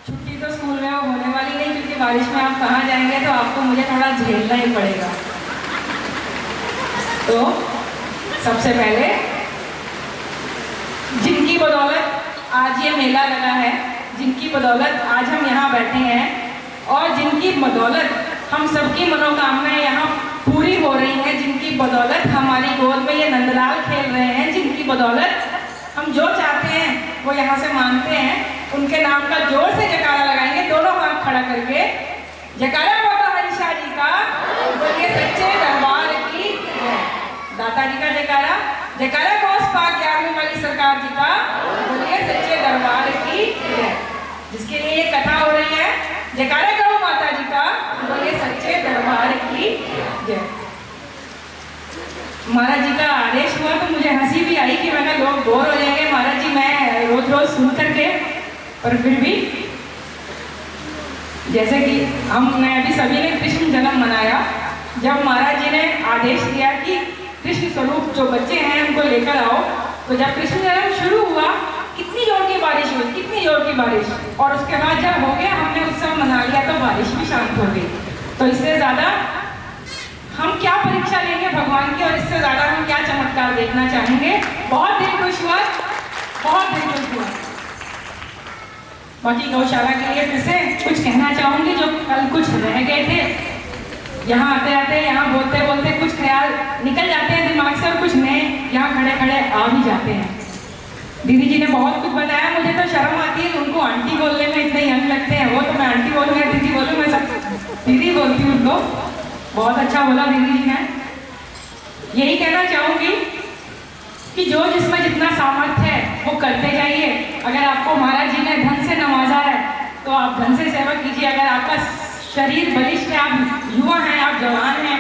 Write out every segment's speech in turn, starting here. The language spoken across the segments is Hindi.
छुट्टी तो स्कूल में होने वाली नहीं, क्योंकि बारिश में आप कहाँ जाएंगे तो आपको मुझे थोड़ा झेलना ही पड़ेगा। तो सबसे पहले जिनकी बदौलत आज ये मेला लगा है, जिनकी बदौलत आज हम यहाँ बैठे हैं और जिनकी बदौलत हम सबकी मनोकामनाएं यहाँ पूरी हो रही हैं, जिनकी बदौलत हमारी गोद में ये नंदलाल खेल रहे हैं, जिनकी बदौलत हम जो चाहते हैं वो यहाँ से मांगते हैं, उनके नाम का जोर से जयकारा लगाएंगे, दोनों हाथ खड़ा करके। जयकारा बाबा हरीशाह जी का, बोलिए सच्चे दरबार की जय। दाता जी का जयकारा, जयकारा गौस पाक 11वीं वाली सरकार जी का, बोलिए सच्चे दरबार की जय। जिसके लिए ये कथा हो रही है, जयकारा गौ माता जी का, बोलिए सच्चे दरबार की जय। महाराज जी का आदेश हुआ तो मुझे हंसी भी आई कि मैंने लोग बोर हो जाएंगे महाराज जी मैं रोज रोज सुन करके, पर फिर भी जैसे कि हमने अभी सभी ने कृष्ण जन्म मनाया, जब महाराज जी ने आदेश दिया कि कृष्ण स्वरूप जो बच्चे हैं उनको लेकर आओ, तो जब कृष्ण जन्म शुरू हुआ कितनी जोर की बारिश हुई, कितनी जोर की बारिश, और उसके बाद जब हो गया हमने उत्सव मना लिया तो बारिश भी शांत हो गई। तो इससे ज्यादा हम क्या परीक्षा लेंगे भगवान की, और इससे ज्यादा हम क्या चमत्कार देखना चाहेंगे। बहुत दिल खुश हुआ, बहुत दिल खुश हुआ। बाकी गौशाला के लिए फिर से कुछ कहना चाहूंगी, जो कल कुछ रह गए थे, यहाँ आते आते यहाँ बोलते बोलते कुछ ख्याल निकल जाते हैं दिमाग से और कुछ नए यहाँ खड़े खड़े आ भी जाते हैं। दीदी जी ने बहुत कुछ बताया, मुझे तो शर्म आती है उनको आंटी बोलने में, इतने यंग लगते हैं वो, तो मैं आंटी बोलूँ या दीदी बोलूँ, मैं सब दीदी बोलती हूँ उनको। बहुत अच्छा बोला दीदी जी ने। यही कहना चाहूंगी कि जो जिसमें जितना सामर्थ्य है वो करते जाइए। अगर आपको महाराज जी ने धन से नवाजा है तो आप धन से सेवा कीजिए। अगर आपका शरीर बलिष्ठ है, आप युवा हैं, आप जवान हैं,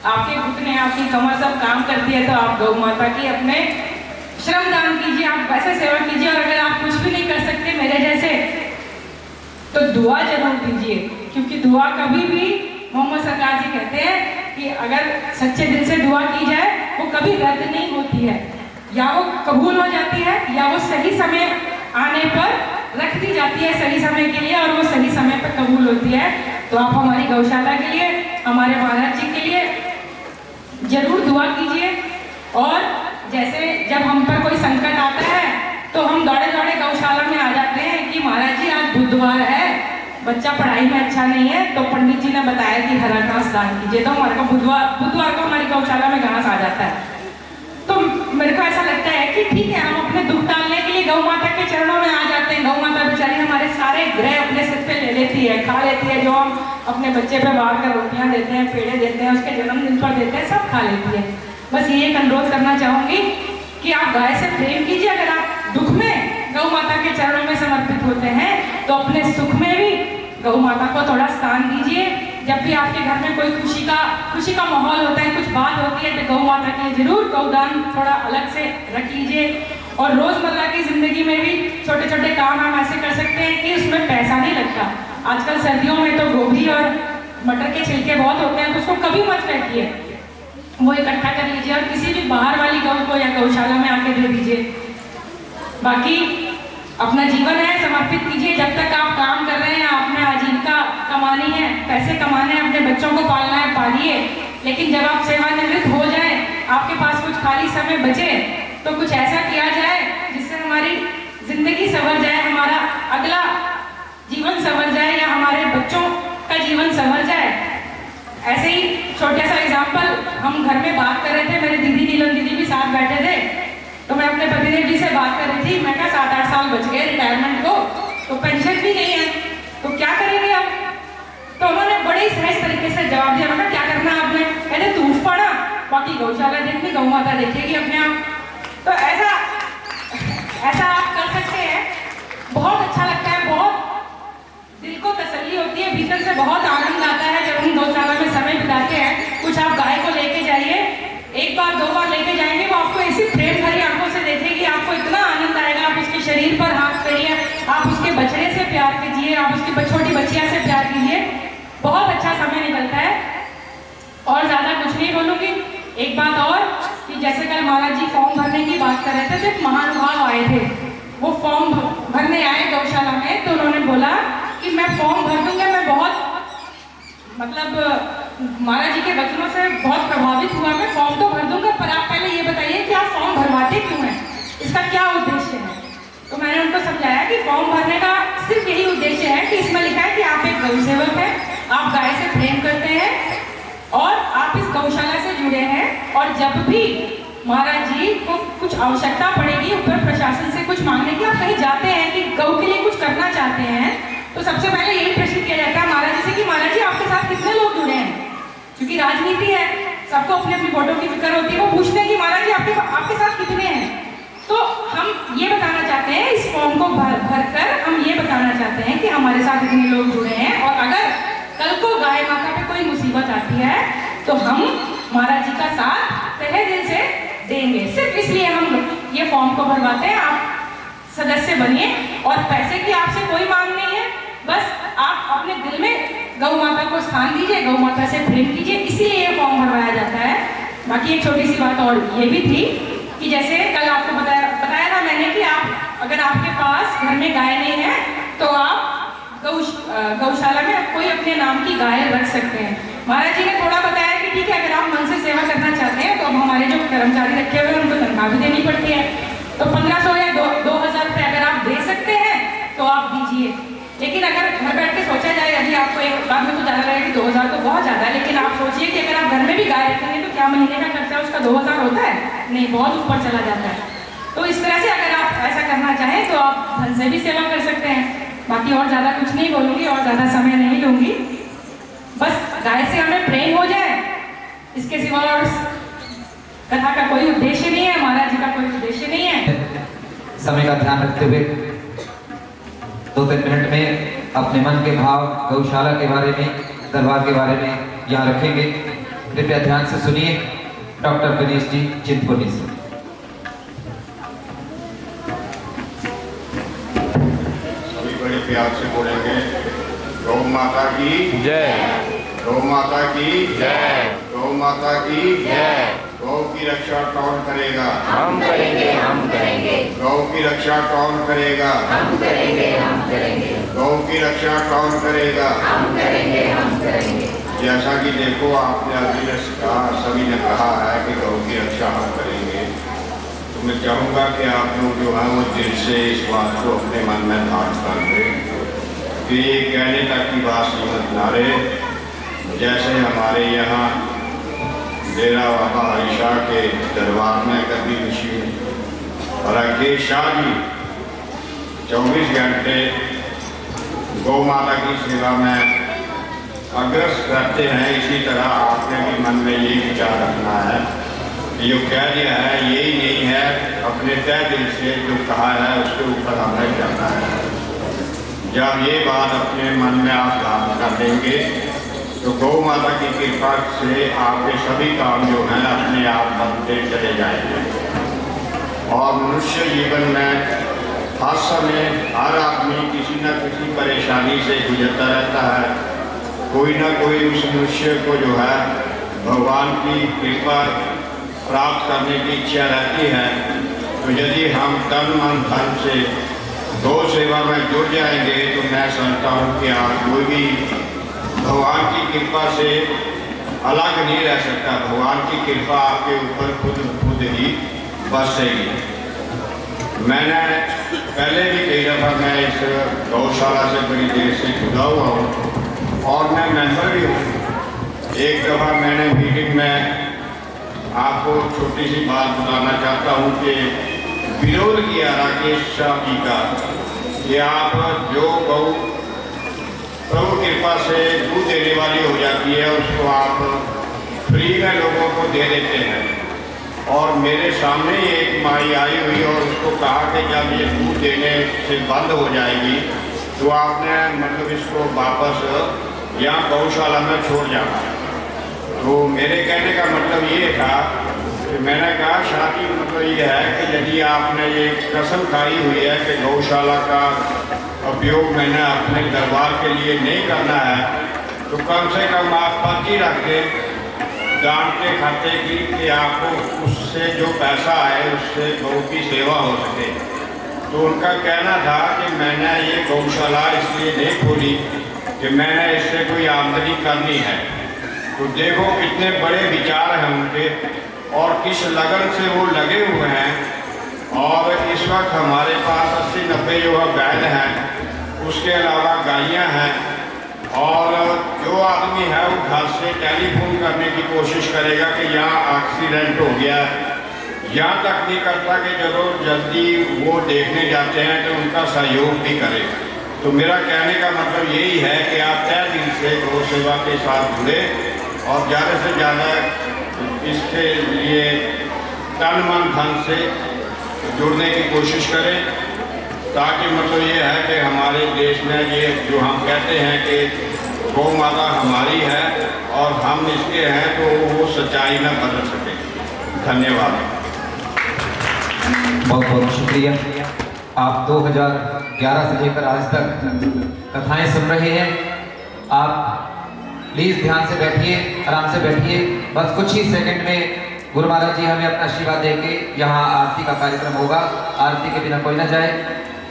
आपके घुटने आपकी कमर सब काम करती है, तो आप गौ माता की अपने श्रम दान कीजिए, आप वैसे सेवा कीजिए। और अगर आप कुछ भी नहीं कर सकते मेरे जैसे, तो दुआ जरूर दीजिए, क्योंकि दुआ कभी भी मोहम्मद सरकार जी कहते हैं कि अगर सच्चे दिल से दुआ की जाए वो कभी रद्द नहीं होती है, या वो कबूल हो जाती है या वो सही समय आने पर रख दी जाती है सही समय के लिए, और वो सही समय पर कबूल होती है। तो आप हमारी गौशाला के लिए, हमारे महाराज जी के लिए जरूर दुआ कीजिए। और जैसे जब हम पर कोई संकट आता है तो हम दौड़े दौड़े गौशाला में आ जाते हैं कि महाराज जी आज बुधवार है, बच्चा पढ़ाई में अच्छा नहीं है, तो पंडित जी ने बताया कि हरा घास दान कीजिए, तो हमारे को बुधवार को हमारी गौशाला में घास आ जाता है। तो मेरे को ऐसा लगता है कि ठीक है, हम अपने दुख टालने के लिए गौ माता के चरणों में आ जाते हैं। गौ माता बेचारी हमारे सारे ग्रह अपने सिर पे ले लेती है, खा लेती है, जो हम अपने बच्चे पे बाहर कर रोटियां देते हैं, पेड़े देते हैं, उसके जन्मदिन पर देते हैं, सब खा लेती है। बस ये एक अनुरोध करना चाहूंगी कि आप गाय से प्रेम कीजिए। अगर आप दुख में गौ माता के चरणों में समर्पित होते हैं तो अपने सुख में भी गौ माता को थोड़ा स्थान दीजिए। जब भी आपके घर में कोई खुशी का माहौल होता है, कुछ बात होती है, तो गौ माता के लिए जरूर गौदान थोड़ा अलग से रख लीजिए। और रोजमर्रा की जिंदगी में भी छोटे छोटे काम हम ऐसे कर सकते हैं कि उसमें पैसा नहीं लगता। आजकल सर्दियों में तो गोभी और मटर के छिलके बहुत होते हैं, तो उसको कभी मत फेंकिए, वो इकट्ठा कर लीजिए और किसी भी बाहर वाली गौ को या गौशाला में आके दे दीजिए। बाकी अपना जीवन है समर्पित कीजिए। जब तक आप काम कर रहे हैं, आपने आजीविका कमानी है, पैसे कमाने हैं, अपने बच्चों को पालना है, पालिए। लेकिन जब आप सेवानिवृत्त हो जाए, आपके पास कुछ खाली समय बचे, तो कुछ ऐसा किया जाए जिससे हमारी जिंदगी संवर जाए, हमारा अगला जीवन संवर जाए, या हमारे बच्चों का जीवन संवर जाए। ऐसे ही छोटा सा एग्जाम्पल, हम घर में बात कर रहे थे, मेरे दीदी नीलम दीदी भी साथ बैठे थे, तो मैं अपने पतिदेव जी से बात कर रही थी। मैं क्या 7-8 साल बच गए रिटायरमेंट को, तो पेंशन भी नहीं है, तो क्या करेंगे अब? तो उन्होंने बड़े ही सहज तरीके से जवाब दिया। मैं क्या करना है आपने? कहते तू पढ़ा, बाकी गौशाला देखनी, गौ माता देखेगी अपने आप। तो ऐसा आप कर सकते हैं, बहुत अच्छा लगता है, बहुत दिल को तसल्ली होती है, भीतर से बहुत आनंद आता है जब हम गौशाला में समय बिताते हैं। कुछ आप गाय को लेके जाइए, 1 बार 2 बार लेके जाएंगे, वो आपको ऐसी प्रेम भरी आंखों से देखेगी, आपको इतना आनंद आएगा। आप उसके शरीर पर हाथ करिए, आप उसके बछड़े से प्यार कीजिए, आप उसकी छोटी बच्चियां से प्यार कीजिए, बहुत अच्छा समय निकलता है। और ज्यादा कुछ नहीं बोलूंगी। एक बात और कि जैसे कल महाराज जी फॉर्म भरने की बात कर रहे थे, तो एक महानुभाव आए थे, वो फॉर्म भरने आए गौशाला में, तो उन्होंने बोला मतलब महाराज जी के वचनों से बहुत प्रभावित हुआ मैं। फॉर्म तो भर दूंगा, पर आप पहले ये बताइए कि आप फॉर्म भरवाते क्यों हैं, इसका क्या उद्देश्य है। तो मैंने उनको समझाया कि फॉर्म भरने का सिर्फ यही उद्देश्य है कि इसमें लिखा है कि आप एक गौ सेवक हैं, आप गाय से प्रेम करते हैं और आप इस गौशाला से जुड़े हैं, और जब भी महाराज जी को कुछ आवश्यकता पड़ेगी ऊपर प्रशासन से कुछ मांगने की, आप कहीं जाते हैं कि गौ के लिए कुछ करना चाहते हैं, तो सबसे पहले यही प्रश्न किया जाता है महाराज जी से कि महाराज जी आपके साथ कितने लोग जुड़े हैं। क्योंकि राजनीति है, सबको अपनी अपनी वोटों की फिक्र होती है, वो पूछते हैं कि महाराज जी आपके साथ कितने हैं। तो हम ये बताना चाहते हैं, इस फॉर्म को भर कर हम ये बताना चाहते हैं कि हमारे साथ इतने लोग जुड़े हैं, और अगर कल को गाय माता पे कोई मुसीबत आती है तो हम महाराज जी का साथ तहे दिल से देंगे। सिर्फ इसलिए हम ये फॉर्म को भरवाते हैं। आप सदस्य बनिए, और पैसे की आपसे कोई मांग नहीं है, बस आप अपने दिल में गौ माता को स्थान दीजिए, गौ माता से प्रेम कीजिए, इसीलिए ये फॉर्म भरवाया जाता है। बाकी एक छोटी सी बात और ये भी थी कि जैसे कल आपको बताया था मैंने कि आप अगर आपके पास घर में गाय नहीं है तो आप गौशाला में कोई अपने नाम की गाय रख सकते हैं। महाराज जी ने थोड़ा बताया कि ठीक है, अगर आप मन से सेवा करना चाहते हैं तो अब हमारे जो कर्मचारी रखे हुए हैं उनको तनख्वाह भी देनी पड़ती है, तो 1500 या 2000 रुपये अगर आप दे सकते हैं तो आप दीजिए। लेकिन अगर घर बैठ के सोचा जाए, अभी आपको एक बात में तो ज़्यादा लगेगा कि 2000 तो बहुत ज़्यादा है, लेकिन आप सोचिए कि अगर आप घर में भी गाय रखेंगे तो क्या महीने का खर्चा उसका 2000 होता है? नहीं, बहुत ऊपर चला जाता है। तो इस तरह से अगर आप ऐसा करना चाहें तो आप धन से भी सेवा कर सकते हैं। बाकी और ज़्यादा कुछ नहीं बोलूँगी और ज़्यादा समय नहीं लूँगी, बस गाय से हमें प्रेम हो जाए, इसके सिवा और कथा का कोई उद्देश्य नहीं है, महाराज जी का कोई उद्देश्य नहीं है। समय का ध्यान रखते हुए 2-3 मिनट में अपने मन के भाव गौशाला के बारे में, दरबार के बारे में यहाँ रखेंगे। कृपया ध्यान से सुनिए। डॉक्टर गणेश जी चिंतपुर्णी से। सभी बड़े प्यार से बोलेंगे, गौ माता की जय, गौ माता की जय, गौ माता की जय। गौ की रक्षा कौन करेगा? हम करेंगे, हम करेंगे। गौ की रक्षा कौन करेगा? हम करेंगे, हम करेंगे। गौ की रक्षा कौन करेगा? हम करेंगे, हम करेंगे। जैसा कि देखो, आपने अभी कहा, सभी ने कहा है कि गौ की रक्षा हम करेंगे, तो मैं चाहूँगा कि आप लोग जो है वो दिल से इस बात को अपने मन में धारण कर दें कि ये कहने तक की बात समझ ना रहे। जैसे हमारे यहाँ डेरा बाबा हरीशाह के दरबार में कभी ऋषि राकेश शाह जी 24 घंटे गौ माता की सेवा में अग्रसर रहते हैं। इसी तरह आपने भी मन में यही विचार रखना है कि जो कह दिया है यही नहीं है, अपने तय दिल से जो कहा है उसके ऊपर हमें करना है। जब ये बात अपने मन में आप धारण कर देंगे तो गौ माता की कृपा से आपके सभी काम जो हैं अपने आप बनते चले जाएंगे। और मनुष्य जीवन में हर समय हर आदमी किसी न किसी परेशानी से गुजरता रहता है। कोई ना कोई उस मनुष्य को जो है भगवान की कृपा प्राप्त करने की इच्छा रहती है। तो यदि हम तन मन धन से गौ सेवा में जुड़ जाएंगे तो मैं समझता हूँ कि आप कोई भी भगवान की कृपा से अलग नहीं रह सकता। भगवान की कृपा आपके ऊपर खुद ही बरसेगी। मैंने पहले भी कई दफ़ा मैं इस गौशाला से बड़ी देर से जुड़ा हुआ हूँ और मैं मेंबर भी हूँ। एक दफ़ा मैंने मीटिंग में आपको छोटी सी बात बताना चाहता हूँ कि विरोध किया राकेश शाह जी का कि आप जो गौ प्रभु कृपा से दूध देने वाली हो जाती है उसको आप फ्री में लोगों को दे देते हैं। और मेरे सामने ही एक माई आई हुई और उसको कहा कि जब ये दूध देने से बंद हो जाएगी तो आपने मतलब इसको वापस यहाँ गौशाला में छोड़ जाना। तो मेरे कहने का मतलब ये था कि मैंने कहा शादी मतलब ये है कि यदि आपने ये कसम खाई हुई है कि गौशाला का उपयोग मैंने अपने दरबार के लिए नहीं करना है तो कम से कम आप पर्ची रख दें जानते खाते कि आपको उससे जो पैसा आए उससे गौ की सेवा हो सके। तो उनका कहना था कि मैंने ये गौशाला इसलिए नहीं खोली कि मैंने इससे कोई आमदनी करनी है। तो देखो कितने बड़े विचार हैं उनके और किस लगन से वो लगे हुए हैं। और इस वक्त हमारे पास 80-90 जो है बैल हैं, उसके अलावा गायें हैं। और जो आदमी है वो घर से टेलीफोन करने की कोशिश करेगा कि यहाँ एक्सीडेंट हो गया, यहाँ तक नहीं करता कि जरूर जल्दी वो देखने जाते हैं तो उनका सहयोग भी करे। तो मेरा कहने का मतलब यही है कि आप तय दिल से गौ सेवा के साथ जुड़े और ज़्यादा से ज़्यादा इसके लिए तन मन धन से जुड़ने की कोशिश करें, ताकि मतलब ये है कि हमारे देश में ये जो हम कहते हैं कि गौ माता हमारी है और हम इसके हैं, तो वो सच्चाई में बदल सके। धन्यवाद। बहुत बहुत शुक्रिया। आप 2011 से लेकर आज तक कथाएं सुन रहे हैं। आप प्लीज ध्यान से बैठिए, आराम से बैठिए। बस कुछ ही सेकंड में गुरु महाराज जी हमें अपना आशीर्वाद देके यहाँ आरती का कार्यक्रम होगा। आरती के बिना कोई ना जाए,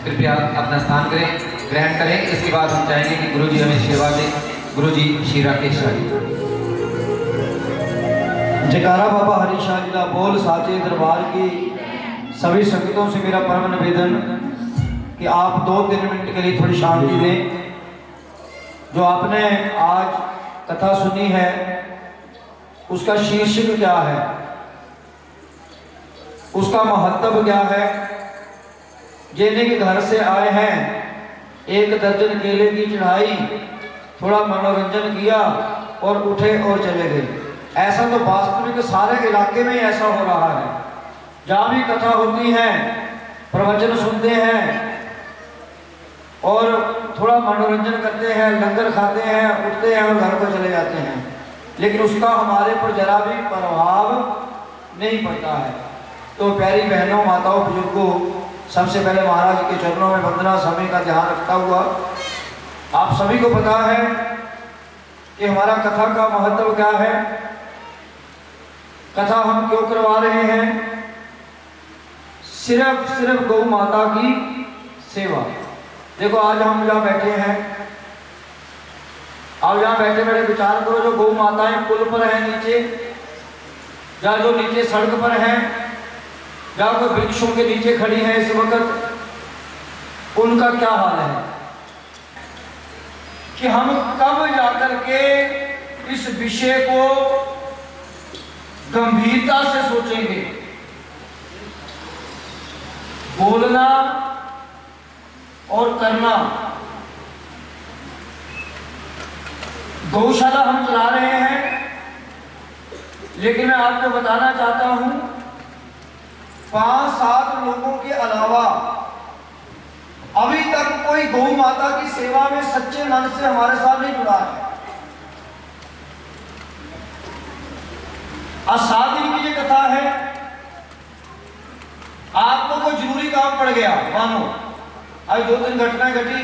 कृपया अपना स्थान करें, ग्रहण करें। इसके बाद हम चाहेंगे कि गुरु जी हमें आशीर्वाद दें। गुरु जी श्री राकेश शाही। जयकारा बाबा हरि शाह जी का बोल साचे दरबार की सभी संगतों से मेरा परम निवेदन कि आप 2-3 मिनट के लिए थोड़ी शांति दें। जो आपने आज कथा सुनी है उसका शीर्षक क्या है, उसका महत्व क्या है। जिन्हें के घर से आए हैं, 1 दर्जन केले की चढ़ाई, थोड़ा मनोरंजन किया और उठे और चले गए। ऐसा तो वास्तविक सारे इलाके में ऐसा हो रहा है। जहाँ भी कथा होती है, प्रवचन सुनते हैं और थोड़ा मनोरंजन करते हैं, लंगर खाते हैं, उठते हैं और घर को चले जाते हैं, लेकिन उसका हमारे पर जरा भी प्रभाव नहीं पड़ता है। तो प्यारी बहनों, माताओं, बुजुर्गों, सबसे पहले महाराज के चरणों में वंदना। समय का ध्यान रखता हुआ आप सभी को पता है कि हमारा कथा का महत्व क्या है, कथा हम क्यों करवा रहे हैं। सिर्फ गौ माता की सेवा। देखो आज हम जहाँ बैठे हैं, आप यहाँ बैठे बैठे विचार करो, जो गौ माताएं पुल पर हैं नीचे, या जो नीचे सड़क पर हैं, या कोई वृक्षों के नीचे खड़ी हैं इस वक्त, उनका क्या हाल है कि हम कब जाकर के इस विषय को गंभीरता से सोचेंगे। बोलना और करना। गौशाला हम चला रहे हैं, लेकिन मैं आपको बताना चाहता हूं 5-7 लोगों के अलावा अभी तक कोई गौ माता की सेवा में सच्चे मन से हमारे साथ नहीं जुड़ा है। आज 7 दिन की ये कथा है। आपको कोई जरूरी काम पड़ गया, मानो आज 2-3 घटनाएं घटी,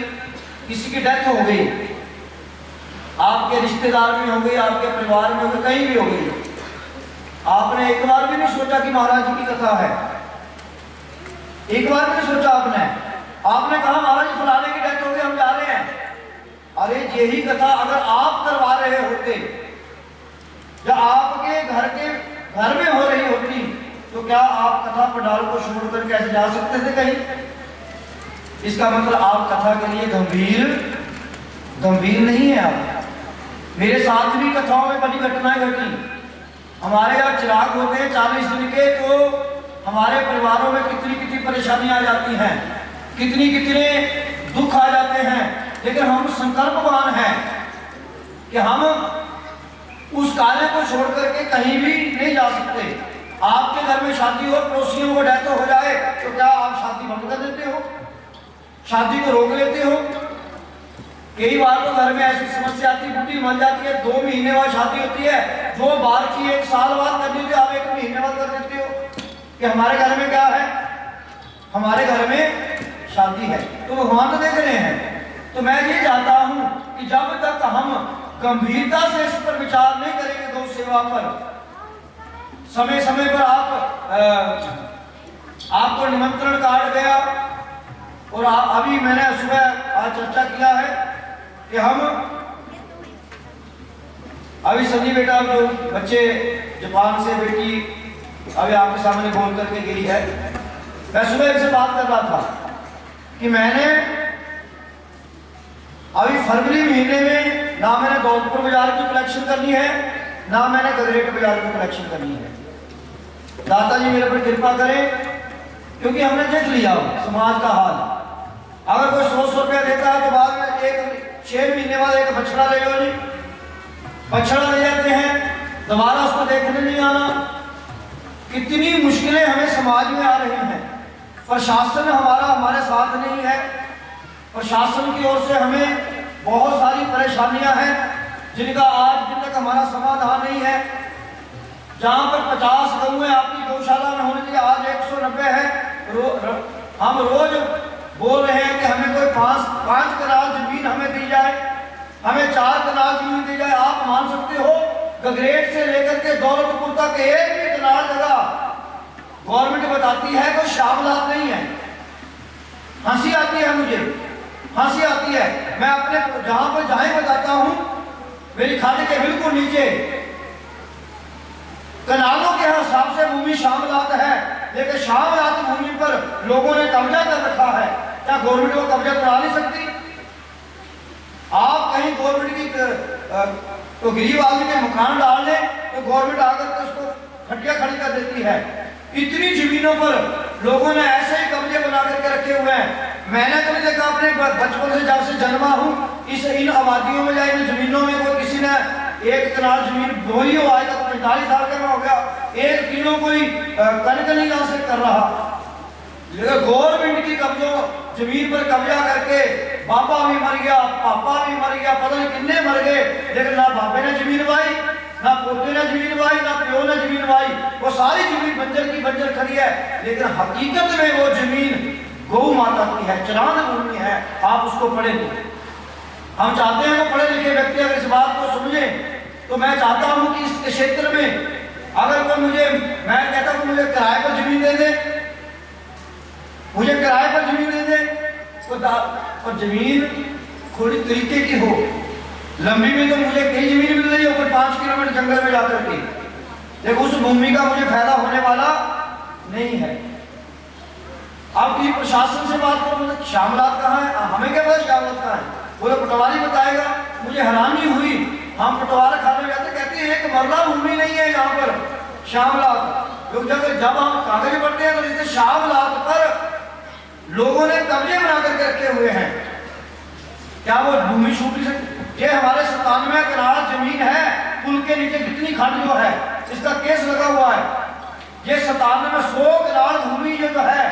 किसी की डेथ हो गई, आपके रिश्तेदार में हो गई, आपके परिवार में हो गई, कहीं भी हो गई। आपने एक बार भी नहीं सोचा कि महाराज जी की कथा है, एक बार भी नहीं सोचा आपने कहा महाराज जी फलाने की डेथ हो गई, हम जा रहे हैं। अरे यही कथा अगर आप करवा रहे होते या आपके घर में हो रही होती, तो क्या आप कथा पंडाल को छोड़कर कैसे जा सकते थे कहीं? इसका मतलब आप कथा के लिए गंभीर नहीं है। आप मेरे साथ भी कथाओं में बड़ी घटनाएं घटी। हमारे यहाँ चिराग होते हैं 40 दिन के, तो हमारे परिवारों में कितनी परेशानियां आ जाती हैं, कितने दुख आ जाते हैं, लेकिन हम संकल्पवान हैं कि हम उस कार्य को छोड़ करके कहीं भी नहीं जा सकते। आपके घर में शादी हो, पड़ोसियों को डेथ हो जाए, तो क्या आप शादी बंद कर देते हो, शादी को रोक लेते हो? कई बार तो घर में ऐसी समस्या आती, बुढ़ी मर जाती है, 2 महीने बाद शादी होती है, जो बार की 1 साल बाद करनी थी आप 1 महीने बाद कर देते हो कि हमारे घर में क्या है, हमारे घर में शादी है। तो भगवान तो देख रहे हैं। तो मैं ये चाहता हूं कि जब तक हम गंभीरता से इस पर विचार नहीं करेंगे गौ सेवा पर, समय समय पर आपको निमंत्रण कार्ड गया, और अभी मैंने सुबह आज चर्चा किया है कि हम अभी सनी बेटा जो बच्चे जापान से बेटी अभी आपके सामने बोल करके गई है, मैं सुबह इनसे बात कर रहा था कि मैंने अभी फरवरी महीने में ना मैंने दौलतपुर बाजार की कलेक्शन करनी है, ना मैंने गगरेट बाजार की कलेक्शन करनी है। दाता जी मेरे पर कृपा करें, क्योंकि हमने देख लिया समाज का हाल। अगर कोई 100 रुपया देता है तो बाद में एक 6 महीने बाद एक बछड़ा ले लो जी, बछड़ा ले जाते हैं, दोबारा उसको देखने नहीं आना। कितनी मुश्किलें हमें समाज में आ रही हैं। प्रशासन हमारे साथ नहीं है। प्रशासन की ओर से हमें बहुत सारी परेशानियां हैं जिनका आज दिन तक हमारा समाधान नहीं है। जहां पर 50 गऊ आपकी गौशाला में होने चाहिए, आज 190 है। हम रोज बोल रहे हैं कि हमें कोई 5 कनाल जमीन हमें दी जाए, हमें 4 कनाल जमीन दी जाए। आप मान सकते हो गगरेट से लेकर के दौलतपुर तक एक भी कनाल जगह गवर्नमेंट बताती है कोई शामिलात नहीं है। हंसी आती है, मुझे हंसी आती है। मैं अपने जहां पर जहां बताता हूं, मेरी खाने के बिल्कुल नीचे कनालों के हिसाब से भूमि शामिलात है, लेकिन शामिलात भूमि पर लोगों ने कब्जा कर रखा है। क्या गवर्नमेंट को कब्जा करा नहीं सकती? आप कहीं गवर्नमेंट की तो गरीब आदमी के मकान डाल लें तो गवर्नमेंट आकर के उसको खटिया खड़ी कर देती है। इतनी जमीनों पर लोगों ने ऐसे ही कब्जे बना करके रखे हुए हैं। मैंने तो नहीं देखा अपने बचपन से जब से जन्मा हूं इन आबादियों में या इन जमीनों में कोई किसी ने 1 कनाल जमीन बोई हो, आज तक 45 साल का मैं हो गया, 1 किलो कोई कनक नहीं ला से कर रहा। लेकिन गवर्नमेंट की कब्जों जमीन पर कब्जा करके बाबा भी मर गया, पापा भी मर गया, पता नहीं कितने मर गए, लेकिन ना बापे ने जमीन पाई, ना पोते ने जमीन पाई, ना प्यो ने जमीन पाई। वो सारी जमीन बंजर की बंजर खड़ी है, लेकिन हकीकत में वो जमीन गौ माता की है, चरान भूमि है। आप उसको पढ़े नहीं। हम चाहते हैं वो पढ़े लिखे व्यक्ति अगर इस बात को समझे, तो मैं चाहता हूं कि इस क्षेत्र में अगर कोई मैं कहता हूं मुझे किराए पर जमीन दे दे, मुझे किराए पर जमीन दे दे, और जमीन थोड़ी तरीके की हो। लंबी में तो मुझे कई जमीन मिल रही है ऊपर 5 किलोमीटर जंगल में जाकर के, लेकिन उस भूमि का मुझे फायदा होने वाला नहीं है। आप किसी प्रशासन से बात करो, मतलब शामिलात कहाँ है? हमें क्या पता शामिलात कहाँ है? वो तो पटवारी बताएगा। मुझे हैरानी हुई, हम पटवारा खाने जाते, कहते हैं एक मरला भूमि नहीं है यहाँ पर शामिलात। लोग जब हम कागज पढ़ते हैं तो जैसे शामिलात पर लोगों ने कब्जे बना करके रखे हुए हैं। क्या वो भूमि छूट नहीं सकती? ये हमारे 97 कनाल जमीन है, पुल के नीचे कितनी खंड जो है इसका केस लगा हुआ है। ये 97 में 100 कनाल भूमि जो है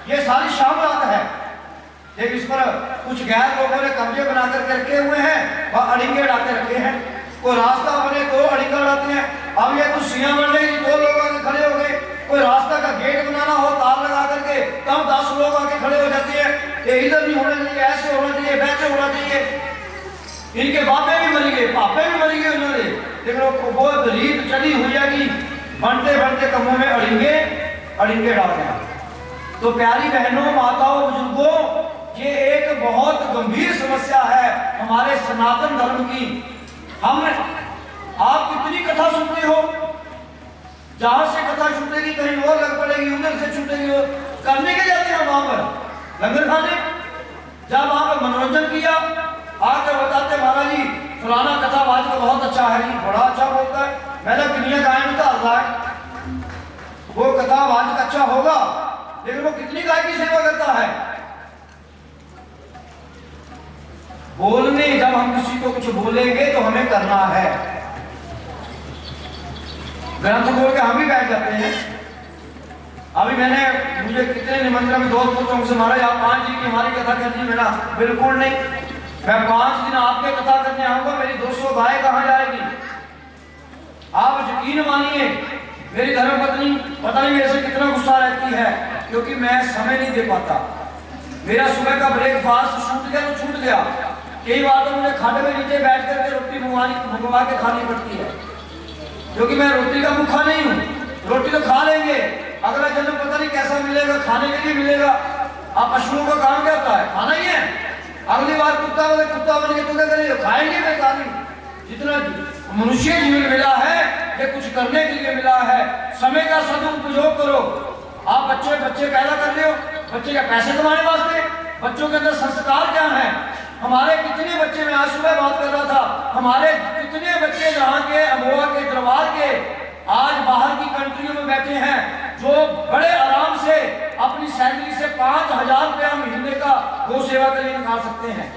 ये सारी शामिलात है, लेकिन इस पर कुछ गैर लोगों ने कब्जे बना करके रखे हुए हैं और अड़िंगे डालते रखे हैं। कोई रास्ता बने तो अड़िंगा डालते हैं। अब ये कुछ सियां बन गई, 2 लोग आके खड़े हो गए। कोई रास्ता का गेट बनाना हो तार लगा करके, तब 10 लोग आके खड़े हो जाते हैं। ये इधर नहीं होना चाहिए, ऐसे होना चाहिए, वैसे होना चाहिए। इनके बापे भी मर गए, पापे भी मर गए उन्होंने, लेकिन वो रीत चली हुई है कि बनते बनते कमों में अड़िंगे डाल गया। तो प्यारी बहनों, माताओं, बुजुर्गों, ये एक बहुत गंभीर समस्या है हमारे सनातन धर्म की। आप कितनी कथा सुनते हो, जहां से कथा छूटेगी कहीं और लग पड़ेगी, उधर से छूटेगी, करने के जाते हैं वहां पर लंगर खाने। जब वहां पर मनोरंजन किया, आकर बताते महाराज जी फलाना कथावाचक तो बहुत अच्छा है, बड़ा अच्छा बोलता है। मैंने दुनिया गाय में डाल रहा है, वो कथावाचक अच्छा होगा, लेकिन वो कितनी गाय की सेवा करता है। बोलने, जब हम किसी को कुछ बोलेंगे तो हमें करना है। ग्रंथ बोल के हम भी बैठ जाते हैं। अभी मुझे कितने निमंत्रण में दोस्त पूछों से, महाराज आप 5 दिन की हमारी कथा करनी है ना? बिल्कुल नहीं, मैं 5 दिन आपके कथा करने आऊंगा, मेरी 200 गाय कहां जाएगी? आप यकीन मानिए, मेरी धर्मपत्नी पता नहीं मेरे से कितना गुस्सा रहती है, क्योंकि मैं समय नहीं दे पाता। मेरा सुबह का ब्रेकफास्ट छूट गया तो छूट गया। कई बार तो मुझे खाने में नीचे बैठ करके रोटी मंगवा के खानी पड़ती है, क्योंकि मैं रोटी का भूखा नहीं हूँ। रोटी तो खा लेंगे, अगला जन्म पता नहीं कैसा मिलेगा, खाने के लिए मिलेगा। अब पशुओं का काम क्या होता है? खाना ही है। अगली बार कुत्ता बन के तो क्या करेंगे, खाएंगे बेकारी। जितना मनुष्य जीवन मिला है ये कुछ करने के लिए मिला है, समय का सदुपयोग करो। आप बच्चे पैदा कर रहे हो, बच्चे का पैसे कमाने वास्ते। बच्चों के अंदर संस्कार क्या है? हमारे कितने बच्चे, मैं आज सुबह बात कर रहा था, हमारे कितने बच्चे जहाँ के अमोआ के दरबार के आज बाहर की कंट्रियों में बैठे हैं, जो बड़े आराम से अपनी सैलरी से 5,000 रुपया महीने का गौ सेवा के लिए निकाल सकते हैं।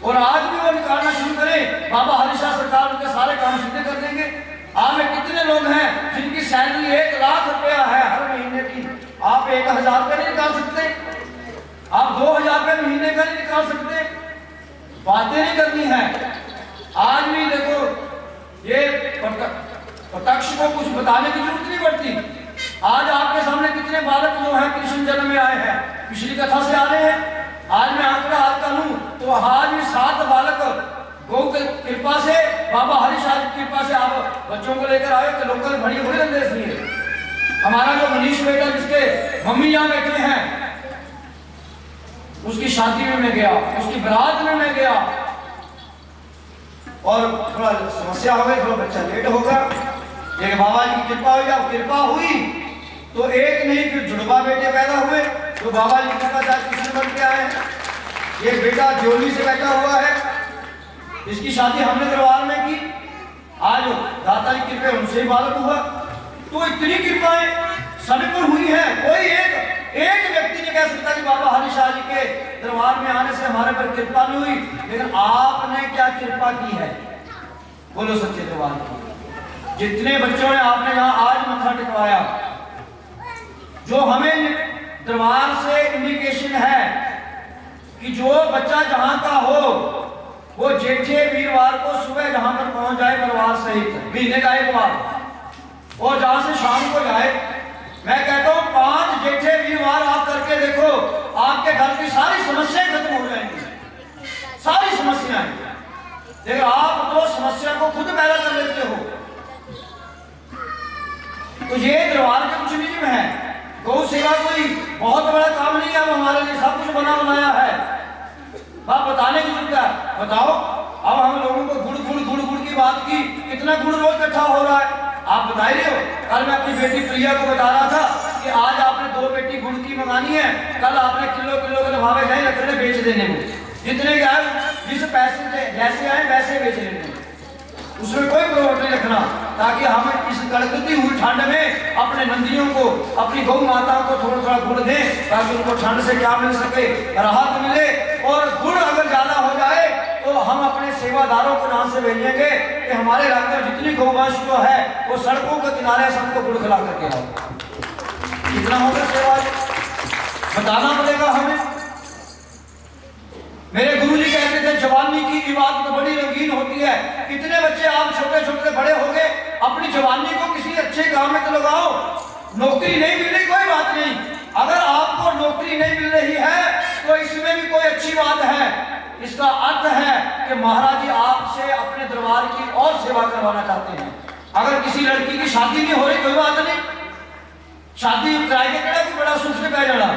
और आज भी वो निकालना शुरू करें, बाबा हरिशाह सरकार उनके सारे काम सीधे कर देंगे। आप में कितने लोग हैं जिनकी सैलरी 1 लाख रुपया है हर महीने की, आप 1,000 रुपये नहीं निकाल सकते, आप 2,000 रुपये महीने का नहीं निकाल सकते। बातें नहीं करनी है। आज भी देखो, ये प्रत्यक्ष को कुछ बताने की जरूरत नहीं पड़ती। आज आपके सामने कितने बालक जो हैं कृष्ण जन्म में आए हैं, पिछली कथा से आ रहे हैं। आज मैं आंकड़ा आता हूं तो आज भी 7 बालक गौ की कृपा से, बाबा हरिशाह की कृपा से आप बच्चों को लेकर आए कि लोकल बड़ी बड़ी अंदेश नहीं है। हमारा जो मनीष बेटा जिसके मम्मी यहाँ बैठे हैं, उसकी शादी में मैं गया, उसकी बारात में मैं गया और थोड़ा समस्या हो गई, थोड़ा बच्चा लेट होगा, लेकिन बाबा जी की कृपा हुई। अब कृपा हुई तो एक नहीं फिर जुड़वा बेटे पैदा हुए, तो बाबा जी की कृपा से कृष्ण बन के आए हैं। ये बेटा जोली से बैठा हुआ है, इसकी शादी हमने दरबार में की, आज दाता जी कृपा उनसे ही बालक हुआ। तो इतनी कृपाएं सभी पर हुई है। कोई एक व्यक्ति नहीं कह सकता कि बाबा हरिशाह जी के दरबार में आने से हमारे पर कृपा नहीं हुई। लेकिन आपने क्या कृपा की है, बोलो सच्चे दरबार की। जितने बच्चों ने आपने यहाँ आज मत्था टिकवाया, जो हमें दरबार से इंडिकेशन है कि जो बच्चा जहां का हो वो जेठे वीरवार को सुबह जहां पर पहुंच जाए परिवार सहित, महीने का 1 बार, और जहां से शाम को जाए। मैं कहता हूं 5 जेठे वीरवार आप करके देखो, आपके घर की सारी समस्याएं खत्म हो जाएंगी, सारी समस्याएं। लेकिन आप तो समस्या को खुद पैदा कर लेते हो। तो ये दरबार के कुछ नियम है। गौ सेवा कोई बहुत बड़ा काम नहीं है, अब हमारे लिए सब कुछ बना बनाया है। बात बताने की जरूरत है, बताओ। अब हम लोगों को गुड़ की बात की, कितना गुड़ रोज इकट्ठा हो रहा है, आप बता रहे हो। कल मैं अपनी बेटी प्रिया को बता रहा था कि आज आपने 2 पेटी गुड़ की मंगानी है, कल आपने किलो के लिफाफे नहीं रखने बेच देने को, जितने के आए जिस पैसे जैसे आए वैसे बेच लेने, उसमें कोई प्रॉब्लम नहीं रखना, ताकि हम इस कड़कती हुई ठंड में अपने नंदियों को, अपनी गौ माताओं को थोड़ा गुड़ दें, ताकि उनको ठंड से क्या मिल सके, राहत मिले। और गुड़ अगर ज्यादा हो जाए तो हम अपने सेवादारों को नाम से भेजेंगे कि हमारे इलाके में जितनी गौवंश जो है वो सड़कों के किनारे सबको गुड़ खिला करके आओ। कितना होगा सेवा, बताना पड़ेगा हमें। मेरे गुरुजी कहते थे जवानी की इबादत बड़ी रंगीन होती है। कितने बच्चे आप छोटे छोटे बड़े हो गए, अपनी जवानी को किसी अच्छे काम में तो लगाओ। नौकरी नहीं मिल रही कोई बात नहीं, अगर आपको नौकरी नहीं मिल रही है तो इसमें भी कोई अच्छी बात है। इसका अर्थ है कि महाराज जी आपसे अपने दरबार की और सेवा करवाना चाहते हैं। अगर किसी लड़की की शादी नहीं हो रही कोई बात नहीं, शादी कराए के कहना कि बड़ा सुख से पै जाना।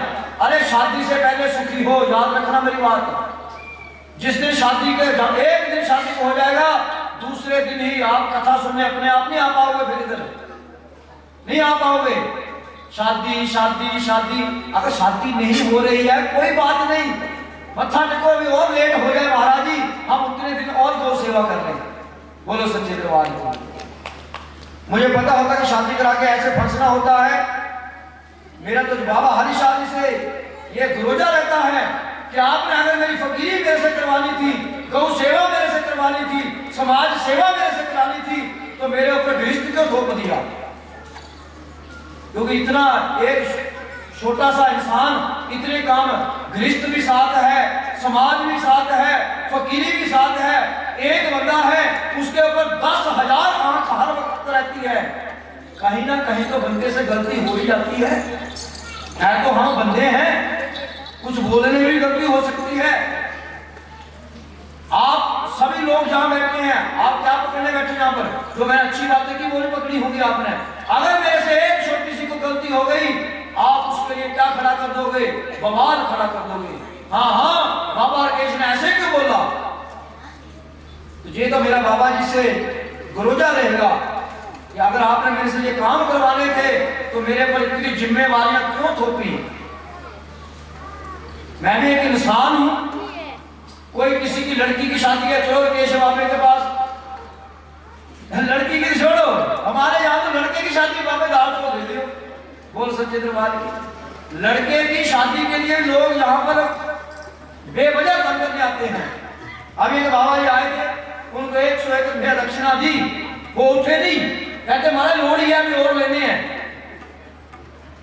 अरे शादी से पहले सुखी हो, याद रखना मेरी बात। जिस दिन शादी के एक दिन शादी को हो जाएगा, दूसरे दिन ही आप कथा सुनने अपने आप नहीं आ पाओगे, फिर इधर नहीं आ पाओगे। शादी शादी शादी, अगर शादी नहीं हो रही है कोई बात नहीं, मत्था टेको, अभी और लेट हो जाए महाराज जी, हम उतने दिन और गौ सेवा कर रहे हैं। बोलो सच्चे दरबार की। मुझे पता होता कि शादी करा के ऐसे फंसना होता है। मेरा तो बाबा हरिशाह जी से ये गुरोजा रहता है कि आपने अगर मेरी फकीरी मेरे से करवानी थी, गौ सेवा मेरे से करवानी थी, समाज सेवा मेरे से करानी थी, तो मेरे ऊपर गृहस्थ क्यों थोप दिया? क्योंकि इतना एक छोटा सा इंसान, इतने काम, गृहस्थ भी साथ है, समाज भी साथ है, फकीरी भी साथ है। एक बंदा है उसके ऊपर 10,000 आंख हर वक्त रहती है। कहीं ना कहीं तो बंदे से गलती हो ही जाती है। तो हम बंदे हैं, कुछ बोलने में भी गलती हो सकती है। आप सभी लोग जहां बैठे हैं, आप क्या पकड़ने बैठे यहाँ पर? जो मैंने अच्छी बातें की वो नहीं पकड़ी होगी आपने। अगर मेरे से एक छोटी सी को गलती हो गई, आप उसके लिए क्या खड़ा कर दोगे? बवाल खड़ा कर दोगे। हाँ हाँ बाबा राकेश ने ऐसे क्यों बोला? तो ये तो मेरा बाबा जी से गुरोजा रहेगा कि अगर आपने मेरे से ये काम करवाने थे तो मेरे पर इतनी जिम्मेवारियां क्यों थोपी? मैं भी एक इंसान हूं। कोई किसी की लड़की की शादी है, चलो राकेश बाबे के पास, लड़की की छोड़ो, हमारे यहाँ तो लड़के की शादी बाबे दाल को दे दो, बोल सच्चे दरबार की। लड़के की शादी के लिए लोग यहाँ पर बेवजह तंग करने आते हैं। अभी एक बाबा जी आए थे, उनको 101 रुपया दक्षिणा दी, वो उठे नहीं, कहते हमारे लोड ही अभी और लेने हैं।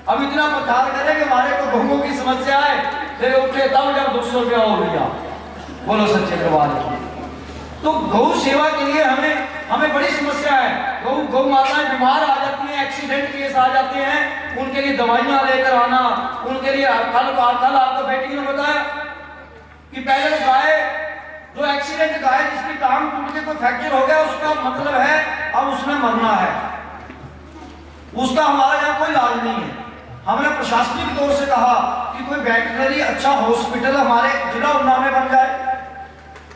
अब इतना प्रचार करें कि हमारे को बहुओं की समस्या है, फिर उठे तब जब 200 रुपया और लिया, बोलो सच्चे दरबार की। तो गौ सेवा के लिए हमें बड़ी समस्या है। गौ माताएं बीमार आ जाती हैं, एक्सीडेंट केस आ जाते हैं, उनके लिए दवाइयां लेकर आना, उनके लिए कल आपको बेटी ने बताया कि पहले गाय जो एक्सीडेंट गाय जिसकी टांग टूट के कोई फ्रैक्चर हो गया, उसका मतलब है अब उसने मरना है, उसका हमारे यहाँ कोई इलाज नहीं है। हमने प्रशासनिक तौर से कहा कि कोई वेटरनरी अच्छा हॉस्पिटल हमारे जिला उन्नाव में बन जाए।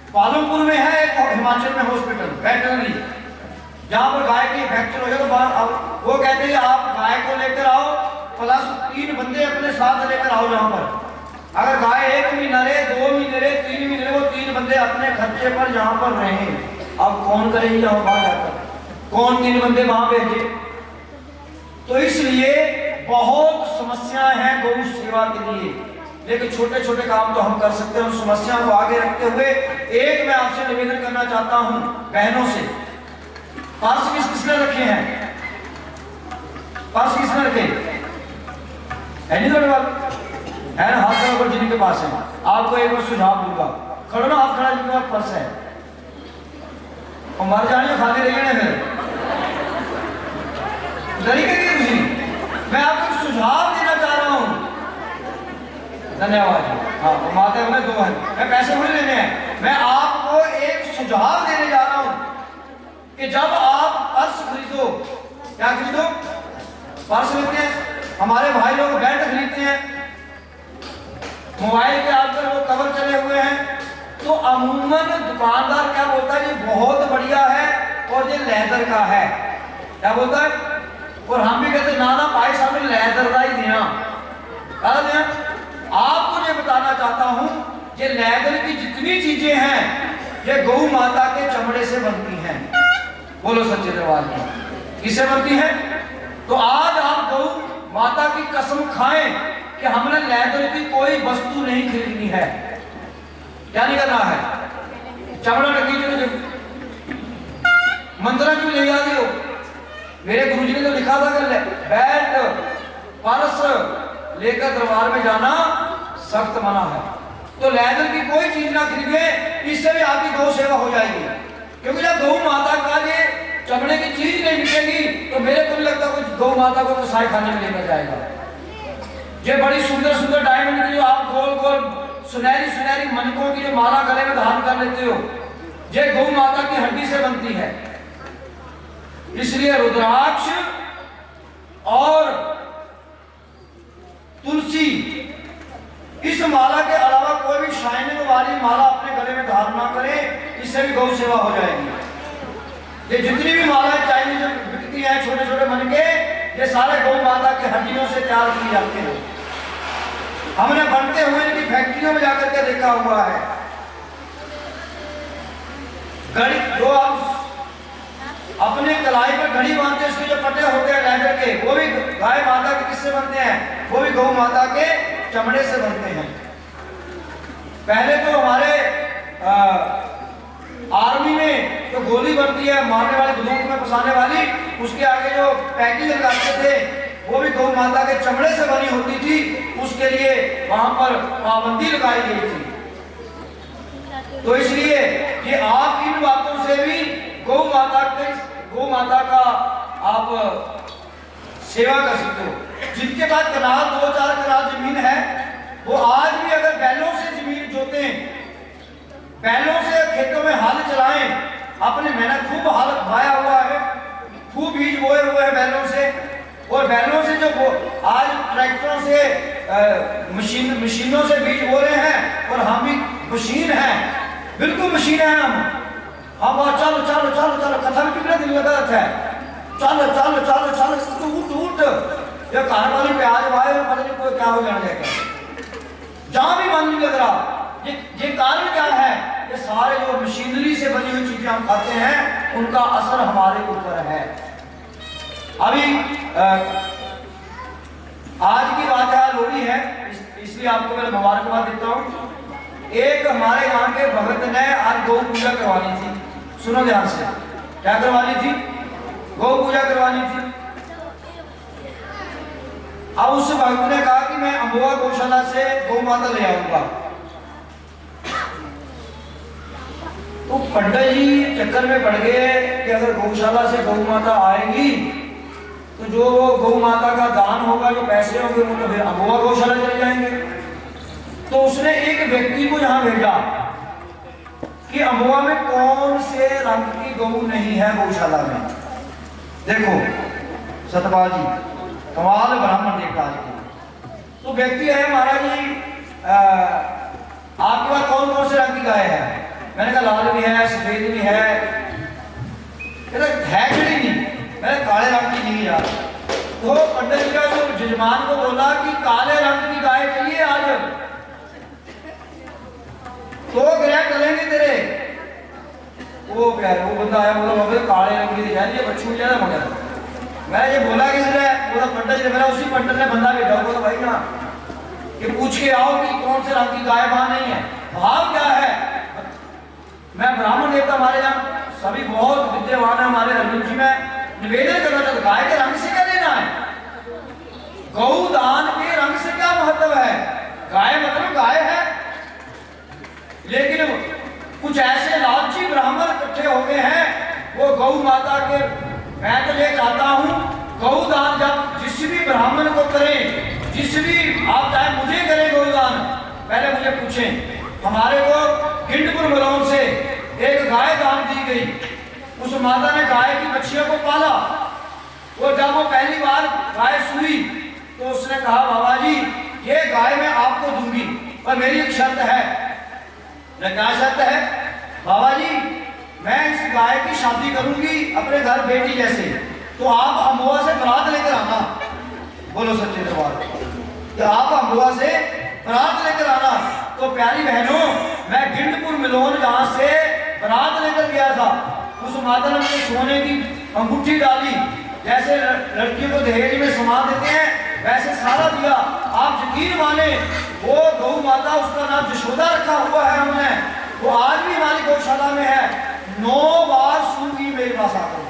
पालमपुर में है एक, हिमाचल में हॉस्पिटल वेटरनरी, जहां पर गाय की फ्रैक्चर हो जाए तो वो कहते हैं आप गाय को लेकर आओ प्लस 3 बंदे अपने साथ लेकर आओ। जहां पर अगर गाय 1 महीना रहे, 2 महीने रहे, 3 महीने रहे, वो 3 बंदे अपने खर्चे पर यहाँ पर रहे। अब कौन करेंगे यहाँ वहां जाकर, कौन 3 बंदे वहां भेजे? तो इसलिए बहुत समस्याएं हैं गौ सेवा के लिए, लेकिन छोटे छोटे काम तो हम कर सकते हैं। उन समस्याओं को आगे रखते हुए एक मैं आपसे निवेदन करना चाहता हूं बहनों से, पर्स किसने रखे हैं? पर्स किसने रखे है? नहीं थोड़े बात है ना, हाथ खड़ा जिनके पास है। आपको एक बार सुझाव दूंगा, खड़ो ना, हाथ खड़ा जिनके पास पर्स है, और मर जाने खाली रहिए ना, फिर तरीके की खुशी। मैं आपको सुझाव देना चाह रहा हूं। धन्यवाद। हाँ माता में 2 हैं, मैं पैसे नहीं लेने हैं, मैं आपको एक सुझाव देने जा रहा हूं कि जब आप पर्स खरीदो, क्या खरीदो? पर्स लेते हैं, हमारे भाई लोग बेल्ट खरीदते हैं, मोबाइल के आजकल वो कवर चले हुए हैं, तो अमूमन दुकानदार क्या बोलता है ये बहुत बढ़िया है और ये लेदर का है, क्या बोलता है? और हम भी कहते ना भाई साहब लेदर का ही देना। आपको ये बताना चाहता हूं ये लेदर की जितनी चीजें हैं ये गौ माता के चमड़े से बनती हैं, बोलो सच्चे दरबार की। किससे बनती है? तो आज आप गौ माता की कसम खाएं कि हमने लेदर की कोई वस्तु नहीं खरीदनी है। क्या नहीं करना है? चमड़ा रखी मंत्रा क्यों ले आ हो? मेरे गुरुजी ने तो लिखा था कि बेल्ट पर्स लेकर दरबार में जाना सख्त मना है। तो लेदर की कोई चीज ना खरीदे, इससे भी आपकी गौ सेवा हो जाएगी। क्योंकि जब गौ माता का ये चमड़े की चीज नहीं मिलेगी तो मेरे को नहीं लगता कुछ गौ माता को कसाई खाने में लेकर जाएगा। ये बड़ी सुंदर सुंदर डायमंड की जो आप गोल गोल सुनहरी सुनहरी मनकों की जो माला गले में धारण कर लेते हो, ये गौ माता की हड्डी से बनती है। इसलिए रुद्राक्ष और तुलसी इस माला के अलावा कोई भी शाइनिंग वाली माला अपने गले में धारण ना करे, इससे भी गौ सेवा हो जाएगी। ये जितनी भी मालाएं चाइनीज बिकती हैं छोटे छोटे मन के, ये सारे गौ माता की हड्डियों से तैयार किए जाते हैं। हमने बनते हुए इनकी फैक्ट्रियों में जाकर के देखा हुआ है। घड़ी जो आप अपने कलाई पर घड़ी बांधते हैं, उसके जो पट्टे होते हैं लेदर के, वो भी गाय माता के किससे बनते हैं? वो भी गौ माता के चमड़े से बनते हैं। पहले तो हमारे आर्मी में जो गोली बनती है मारने वाली, बंदूक में फंसाने वाली, उसके आगे जो पैकिंग लगाते थे वो भी गौ माता के चमड़े से बनी होती थी। उसके लिए वहां पर पाबंदी लगाई गई थी। तो इसलिए ये आप इन बातों से भी गौ माता का आप सेवा कर सकते हो। जिनके पास कनाल 2-4 कनाल जमीन है, वो आज भी अगर बैलों से जमीन जोतें, बैलों से खेतों में हल चलाएं, अपने मेहनत खूब हल भाया हुआ है, खूब बीज बोए हुए हैं बैलों से, और बैलों से जो आज ट्रैक्टरों से मशीनों से बीज बो रहे हैं और हम भी मशीन हैं, बिल्कुल मशीन है हम चलो चलो चलो चलो कथा भी कितना दिन लगा रहता है, चलो चलो चलो चलो उठ उठ ये खाने वाली प्याज वाले पता नहीं कोई क्या हो जाना जाएगा, जहां भी मन नहीं लग रहा। ये कारण क्या है? ये सारे जो मशीनरी से बनी हुई चीजें हम खाते हैं उनका असर हमारे ऊपर है। अभी आज की बात है, लोहड़ी है, इसलिए आपको मैं मुबारकबाद देता हूँ। एक हमारे यहाँ के भगत ने आज गौ पूजा करवानी थी, सुनो ध्यान से, क्या करवानी थी? गौ पूजा करवानी थी। अब उस भक्त ने कहा कि मैं अम्बोआ गौशाला से गौ माता ले आऊंगा। तो पंडित जी चक्कर में पड़ गए कि अगर गौशाला से गौ माता आएगी तो जो गौ माता का दान होगा, जो पैसे होंगे वो तो फिर अम्बोआ गौशाला चले जाएंगे। तो उसने एक व्यक्ति को यहां भेजा कि अम्बोआ में कौन से रंग की गौ नहीं है गौशाला में। देखो सतपाल जी, कमाल ब्राह्मण देखा आज की। तो व्यक्ति है महाराज जी, आपके पास कौन कौन से रंग की गाय है? मैंने कहा लाल भी है, सफेद भी है, कहता है खड़ी नहीं, मैंने काले रंग की नहीं यार। तो पंडित जी का जो जजमान को बोला कि काले रंग की गाय चाहिए आज, तो ग्रह चलेंगे तेरे। वो बंदा आया, बोला बाबा काले रंग की दिखाई, ये बच्चू ज्यादा मगर। मैं ये बोला किसने? बोला पंडित जी। मेरा उसी पंडित ने बंदा भेजा, बोला भाई ना कि पूछ के आओ कि कौन से रंग की गाय वहां नहीं है। भाव क्या है? मैं ब्राह्मण देवता हमारे यहाँ सभी बहुत विद्यावान है, हमारे अर्जुन जी में निवेदन करना चाहता, गाय के रंग से क्या लेना है? गौदान के रंग से क्या महत्व है? गाय मतलब गाय है, लेकिन कुछ ऐसे लालची ब्राह्मण इकट्ठे हो गए हैं, वो गौ माता के, मैं तो लेकर आता हूं गौदान जब जिस भी ब्राह्मण को करें, जिस भी आप चाहे मुझे करें गौदान, पहले मुझे पूछें। हमारे को गिंडपुर मलौन से एक गाय दान दी गई, उस माता ने गाय की बच्चियों को पाला, और जब वो पहली बार गाय सुई तो उसने कहा बाबा जी ये गाय मैं आपको दूंगी, पर मेरी एक शर्त है। क्या शर्त है? बाबा जी मैं इस गाय की शादी करूंगी अपने घर बेटी जैसे, तो आप अम्बोआ से बारात लेकर आना। बोलो सच्चे दरबार कि आप अम्बोआ से बारात लेकर आना। तो प्यारी बहनों, मैं गिंडपुर मिलोन जहां से बारात लेकर गया था, उस माता ने मुझे सोने की अंगूठी डाली, जैसे लड़कियों को दहेज में सामान देते हैं वैसे सारा दिया। आप यकीन माने वो गौ माता, उसका नाम जशोदा रखा हुआ है हमने, वो आज भी हमारी गौशाला में है। 9 बार सूंगी मेरे पास आकर,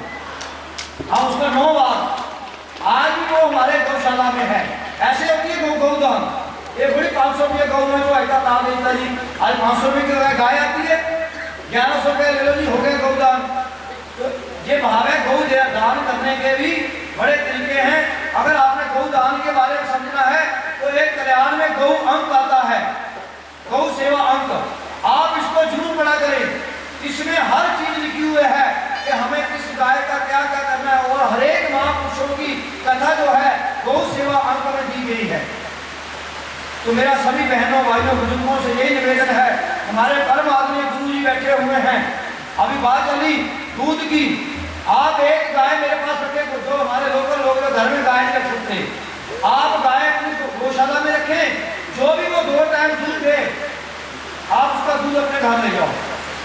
हम उसका 9 बार, आज भी वो हमारे गौशाला में है। ऐसे होती है गौदान, ये बड़ी 500 रुपये गौ में जो ऐसा ताल देता जी, आज 500 रुपये की गाय आती है, 1100 रुपये ले लो जी, हो गए गौदान। तो ये भाव है, गौ दान करने के भी बड़े तरीके हैं। अगर आपने गौदान के बारे में समझना है तो एक कल्याण में गौ अंक आता है, गौ सेवा अंक, आप इसको जरूर पढ़ा करें। इसमें हर चीज लिखी हुई है कि हमें किस गाय का क्या क्या करना है, और हर एक महापुरुषों की कथा जो है गौ सेवा अंक में दी गई है। तो मेरा सभी बहनों भाइयों बुजुर्गों से यही निवेदन है, हमारे परम आदरणीय गुरु जी बैठे हुए हैं, अभी बात चली दूध की, आप एक गाय मेरे पास रखे, जो हमारे लोकल लोग घर में गाय नहीं रख सकते, आप गाय अपनी गौशाला में रखें, जो भी वो 2 टाइम दूध दे आप उसका दूध अपने घर ले जाओ।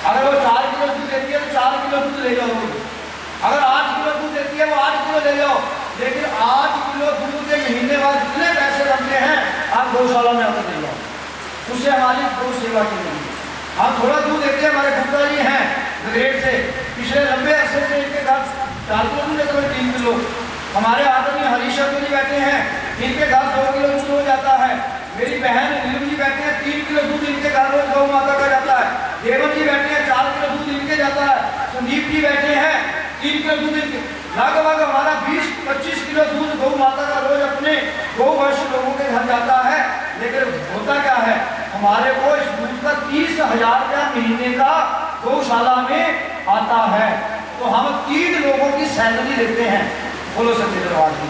अगर वो 4 किलो दूध देती है तो 4 किलो दूध ले जाओ, अगर 8 किलो दूध देती है वो 8 किलो ले जाओ, लेकिन 8 किलो दूध के महीने बाद जितने पैसे बनते हैं आप गौशाला में आकर ले जाओ, उससे हमारी गौ सेवा की जाएगी। हम थोड़ा दूध देते हैं, हमारे गुप्ता जी हैं ग्रेड से, पिछले लंबे अरसे से इनके घर 4 किलो दूध देते हैं, 3 किलो। हमारे आदमी हरीशा जी बैठे हैं, इनके घर 2 किलो दूध हो जाता है। मेरी बहन नीलम जी बैठे हैं, 3 किलो दूध इनके घर रोज गौ माता का जाता है। देवन जी बैठे हैं, 4 किलो दूध इनके जाता है। संदीप जी बैठे हैं, 3 किलो दूध इनके, लगभग हमारा 20-25 किलो दूध गौ माता का रोज अपने गौ वर्ष लोगों के घर जाता है। लेकिन होता क्या है, हमारे को इस दूध का 30,000 रुपया महीने का गौशाला में आता है, तो हम 3 लोगों की सैलरी देते हैं। बोलो सच्चे दरबार की,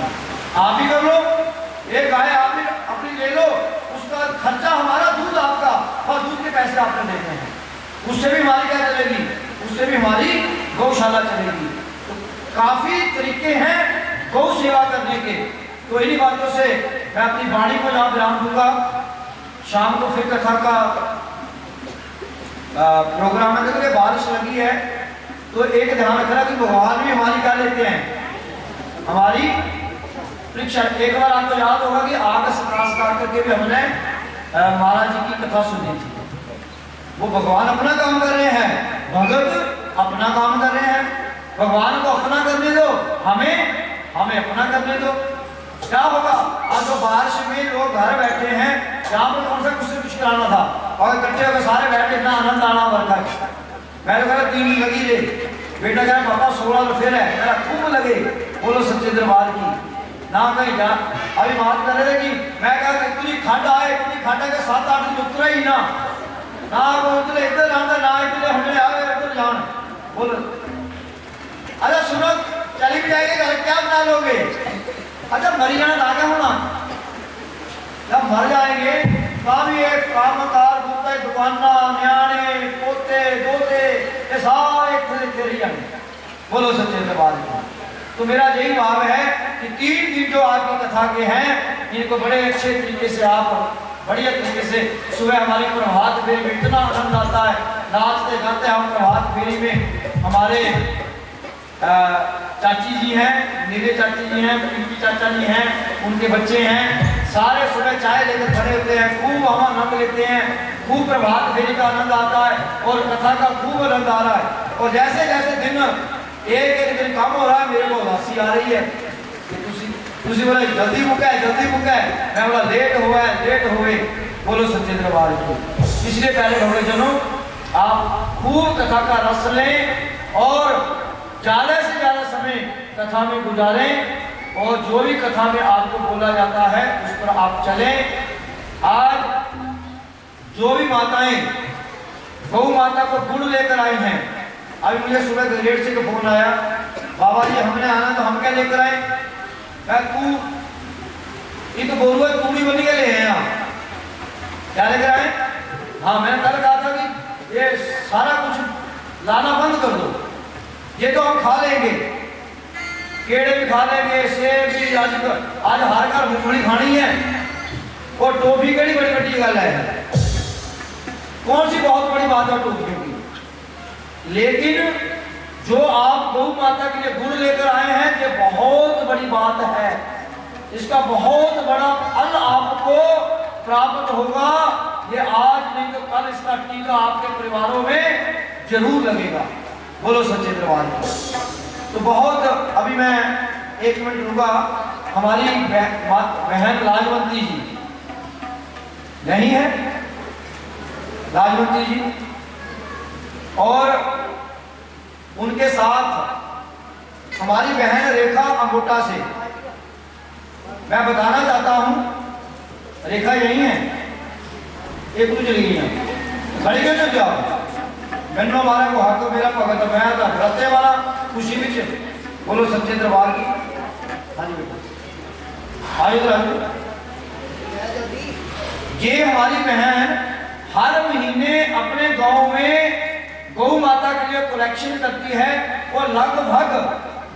आप ही कर लो, एक गाय आप ही अपनी ले लो, उसका खर्चा हमारा दूध आपका, और दूध के पैसे आपने देने हैं, उससे भी हमारी क्या चलेगी, उससे भी हमारी गौशाला चलेगी। तो काफी तरीके हैं गौ सेवा करने के। तो इन्हीं बातों से मैं अपनी वाणी को यहाँ विराम दूंगा। शाम को फिर कथा का प्रोग्राम है, क्योंकि बारिश लगी है, तो एक ध्यान रखना कि भगवान भी हमारी क्या लेते हैं, हमारी परीक्षा। एक बार आपको याद होगा कि आग सकाश करके भी हमने महाराज जी की कथा सुनी थी। वो भगवान अपना काम कर रहे हैं, भगत अपना काम कर रहे हैं, भगवान को अपना करने दो, हमें अपना करने दो। क्या होगा, आज जो बारिश में लोग घर बैठे हैं, यहाँ पर कौन सा कुछ कराना था, और इकट्ठे होकर सारे बैठे इतना आनंद आना वर्षा। मैं तो कह रहा 3 दिन लगी रे, बेटा कह पापा 16 फिर है, मेरा खूब लगे, बोलो सच्चे दरबार की ना कहीं जा। अभी बात कर रहे थे कि मैं कहा इतनी खंड आए, इतनी खंड के 7-8 दिन उतरा ही ना वो उतरे इधर आना ना इधर हमने आए इधर जान बोलो। अच्छा सुनो, चली भी जाएगी घर, क्या बना लोगे? अच्छा मरी जाना आगे होना, जब मर जाएंगे भी एक कामकार दूसरे दुकाना न्याणे पोते दोते ये सारे थे रही जाएंगे। बोलो सच्चे दरबार की। तो मेरा यही भाव है कि 3 दिन जो आपकी कथा के हैं, इनको बड़े अच्छे तरीके से आप बढ़िया तरीके से, सुबह हमारी प्रभात फेरी में इतना आनंद आता है, नाचते गाते हम प्रभात फेरी में। हमारे चाची जी हैं, नीले चाची जी हैं, पिंकी चाचा जी हैं, उनके बच्चे हैं, सारे सुबह चाय लेकर खड़े होते हैं, खूब हम आनंद लेते हैं, खूब प्रभात फेरी का आनंद आता है और कथा का खूब आनंद आ रहा है। और जैसे जैसे दिन एक दिन कम हो रहा है, मेरे को उदासी आ रही है कि तुसी बोला जल्दी मुका है, मैं बोला लेट हुए। बोलो सच्चे दरबार की। इसलिए पहले भगवजनों आप खूब कथा का रस लें और ज्यादा से ज्यादा समय कथा में गुजारें, और जो भी कथा में आपको बोला जाता है उस पर आप चलें। आज जो भी माताएं गौ माता को गुड़ लेकर आई हैं, अभी मुझे सुबह लेट से फोन आया, बाबा जी हमने आना तो हम क्या लेकर आए? मैं तू ये तो बोलूँ तूड़ी बन के ले आए यहाँ, क्या लेकर आए? हाँ मैंने कल कहा था कि ये सारा कुछ लाना बंद कर दो, ये तो हम खा लेंगे, केड़े भी खा लेंगे, सेब भी, आज हर घर मूंगफली खानी है, और टोपी केड़ी बड़ी बड़ी गल है, कौन सी बहुत बड़ी बात है टोपियों की। लेकिन जो आप गौ माता के लिए गुड़ लेकर आए हैं, ये बहुत बड़ी बात है, इसका बहुत बड़ा फल आपको प्राप्त होगा। ये आज नहीं तो कल इसका टीका आपके परिवारों में जरूर लगेगा। बोलो सच्चे दरबार की। तो बहुत अभी मैं 1 मिनट रुका, हमारी बहन लाजवंती जी नहीं है, लाजवंती जी, और उनके साथ हमारी बहन रेखा अंगोटा से मैं बताना चाहता हूं, रेखा यही है, एक तो चली गई है, खड़ी क्यों चल जाओ, मैंने हमारा को हाथ तो मेरा भगत मैं था रस्ते वाला खुशी में। बोलो सच्चे दरबार की। हाँ जी बेटा आइए। ये हमारी बहन हर महीने अपने गांव में गौ माता के लिए कलेक्शन करती है, और लगभग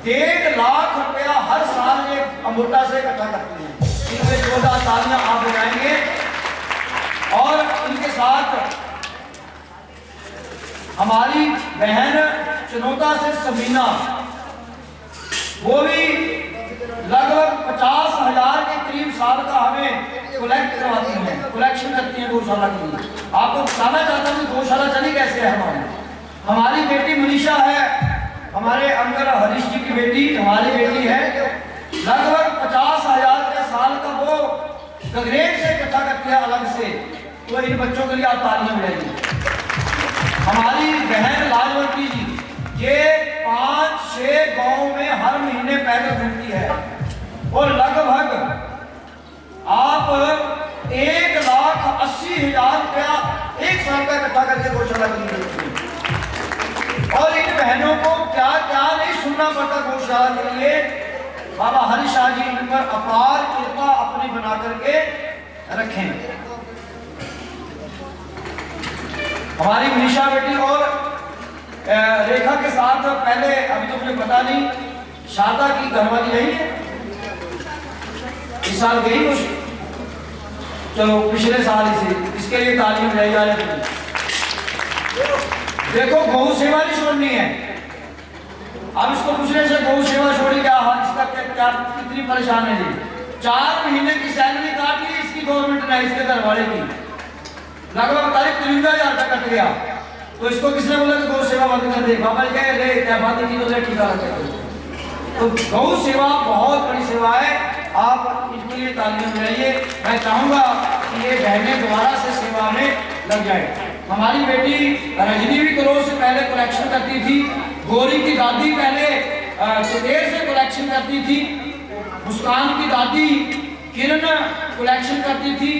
1.5 लाख रुपया हर साल ये अंगूठा से इकट्ठा करती है। इनमें 14 तालियां आप बजाएंगे। और इनके साथ हमारी बहन चनौता से समीना, वो भी लगभग 50,000 के करीब साल का हमें कलेक्ट करवाती हैं, कलेक्शन करती हैं गौशाला के लिए। आपको बताना चाहता हूँ कि गौशाला चली कैसे है। हमारी बेटी मनीषा है, हमारे अंकल हरीश जी की बेटी हमारी बेटी है, लगभग 50,000 के साल का वो गगरेट से इकट्ठा करती है अलग से। तो इन बच्चों के लिए आप तालियां बजाइए। हमारी बहन लाजवंती जी ये 5-6 गांव में हर महीने पैदल घूमती है, और लगभग आप 1,80,000 रुपया एक साल का इकट्ठा करके गौशाला के लिए देती है। और इन बहनों को क्या क्या नहीं सुनना पड़ता गौशाला के लिए। बाबा हरि शाह जी इन पर अपार कृपा अपनी बना करके रखें। हमारी मनीषा बेटी और रेखा के साथ पहले, अभी तो मुझे पता नहीं, शारदा की घरवाली रही है, इस साल गई कुछ, चलो पिछले साल ही से, इसके लिए तालीम रह जाए। देखो गौ सेवा नहीं छोड़नी है। अब इसको पूछने से गौ सेवा छोड़ी क्या हाल, इसका क्या कितनी परेशान है जी। 4 महीने की सैलरी काट ली इसकी गवर्नमेंट ने, इसके घर वाले की लगभग 53,000 रुपया कट गया। तो इसको किसने बोला कि गौ सेवा बंद कर दे? बाबा जी कहे ले क्या बात की तो ले ठीक है। तो गौ सेवा बहुत बड़ी सेवा है, आप इसके लिए तालीम दिलाइए। मैं चाहूंगा कि ये बहनें दोबारा से सेवा में लग जाए। हमारी बेटी रजनी भी करोड़ से पहले कलेक्शन करती थी, गौरी की दादी पहले सुदेर से कलेक्शन करती थी, मुस्कान की दादी किरण कलेक्शन करती थी,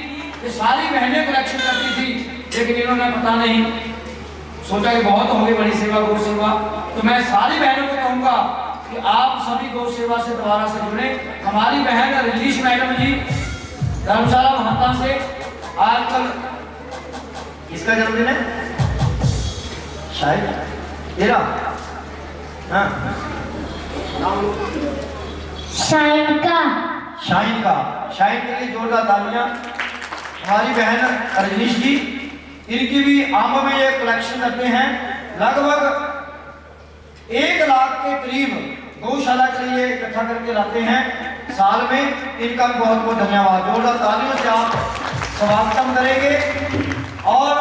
ये सारी बहनें कलेक्शन करती थी। लेकिन इन्होंने पता नहीं सोचा कि बहुत हो गई बड़ी सेवा गौ सेवा। तो मैं सारी बहनों को कहूँगा कि आप सभी गौ सेवा से दोबारा से जुड़े। हमारी बहन रजनीश मैडम जी धर्मशाला महत्ता से आजकल किसका जन्मदिन है? शायद तेरा, हाँ शाइन का। शाइन के लिए जोरदार तालियां। हमारी बहन रजनीश जी, इनकी भी आम में ये कलेक्शन करते हैं, लगभग 1 लाख के करीब गौशाला के लिए इकट्ठा करके लाते हैं साल में। इनका बहुत बहुत धन्यवाद। जोरदार तालियों से आप स्वागत करेंगे। और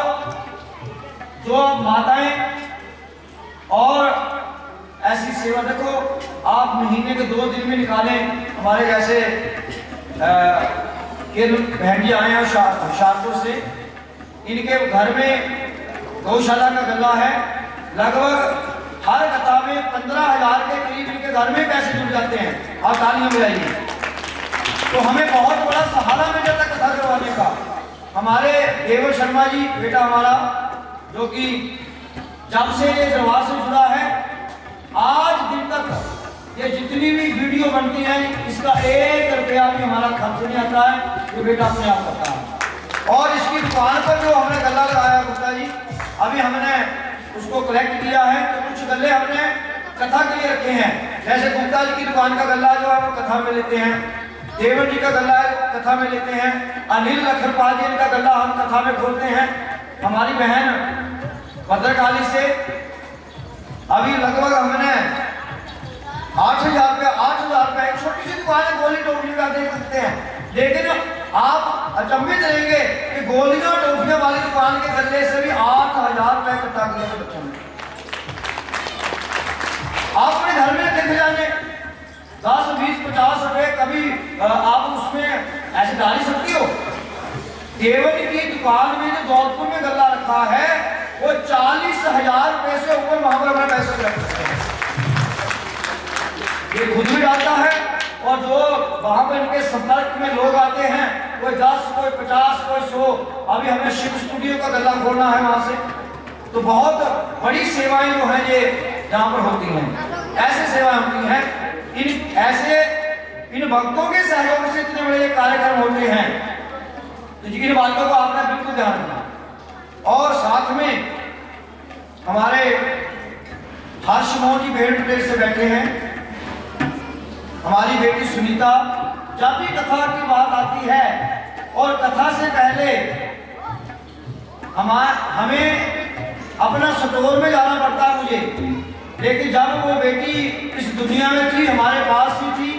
जो माताएं और ऐसी सेवा, देखो आप महीने के 2 दिन में निकालें। हमारे जैसे बहन जी आए हैं होशियारपुर से, इनके घर में गौशाला का गल्ला है, लगभग हर कथा में 15,000 के करीब इनके घर में पैसे जुड़ जाते हैं। आप तालियां बजाइए। तो हमें बहुत बड़ा सहारा मिल जाता है कथा करवाने का। हमारे देवर शर्मा जी बेटा हमारा, जो कि जब से ये दरबार से जुड़ा है आज दिन तक ये जितनी भी वीडियो बनती है इसका 1 रुपया भी हमारा खर्च नहीं आता है, ये बेटा अपने आप करता है। और इसकी दुकान पर जो हमने गल्ला लगाया गुप्ता जी, अभी हमने उसको कलेक्ट किया है। तो कुछ गल्ले हमने कथा के लिए रखे हैं, जैसे गुप्ता जी की दुकान का गल्ला जो है वो कथा में लेते हैं, देवर जी का गल्ला कथा में लेते हैं, अनिल लखनपाल जी का गल्ला हम कथा में खोलते हैं। हमारी बहन भद्रकाली से अभी लगभग हमने 8,000 रुपया, एक छोटी सी दुकान है गोली टोफी का देख सकते हैं। लेकिन आप अचंभित रहेंगे कि गोलियां टोफियां वाली दुकान के गल्ले से भी 8,000 रुपया इकट्ठा किया बच्चों ने। आप अपने घर में देखे जाने 10, 20, 50 रुपए कभी आप उसमें ऐसे डाल ही सकती हो। देवर की दुकान में जो दौलतपुर में गल्ला रखा है वो 40,000 रुपए से ऊपर वहां पर अपना पैसा रख सकते हैं। ये खुद भी डालता है और जो वहां पर इनके संपर्क में लोग आते हैं, कोई 10, कोई 50, कोई 100। अभी हमें शिव स्टूडियो का गल्ला खोलना है वहां से। तो बहुत बड़ी सेवाएं जो हैं ये यहाँ पर होती हैं, ऐसे सेवाएं होती हैं। इन भक्तों के सहयोग से इतने बड़े कार्यक्रम होते हैं, तो जिन बातों को आपने बिल्कुल ध्यान रखना। और साथ में हमारे हर्ष मोहन जी भेड़ प्लेट से बैठे हैं। हमारी बेटी सुनीता, जब भी कथा की बात आती है और कथा से पहले हमें अपना स्टोर में जाना पड़ता है मुझे, लेकिन जब वो बेटी इस दुनिया में थी, हमारे पास ही थी,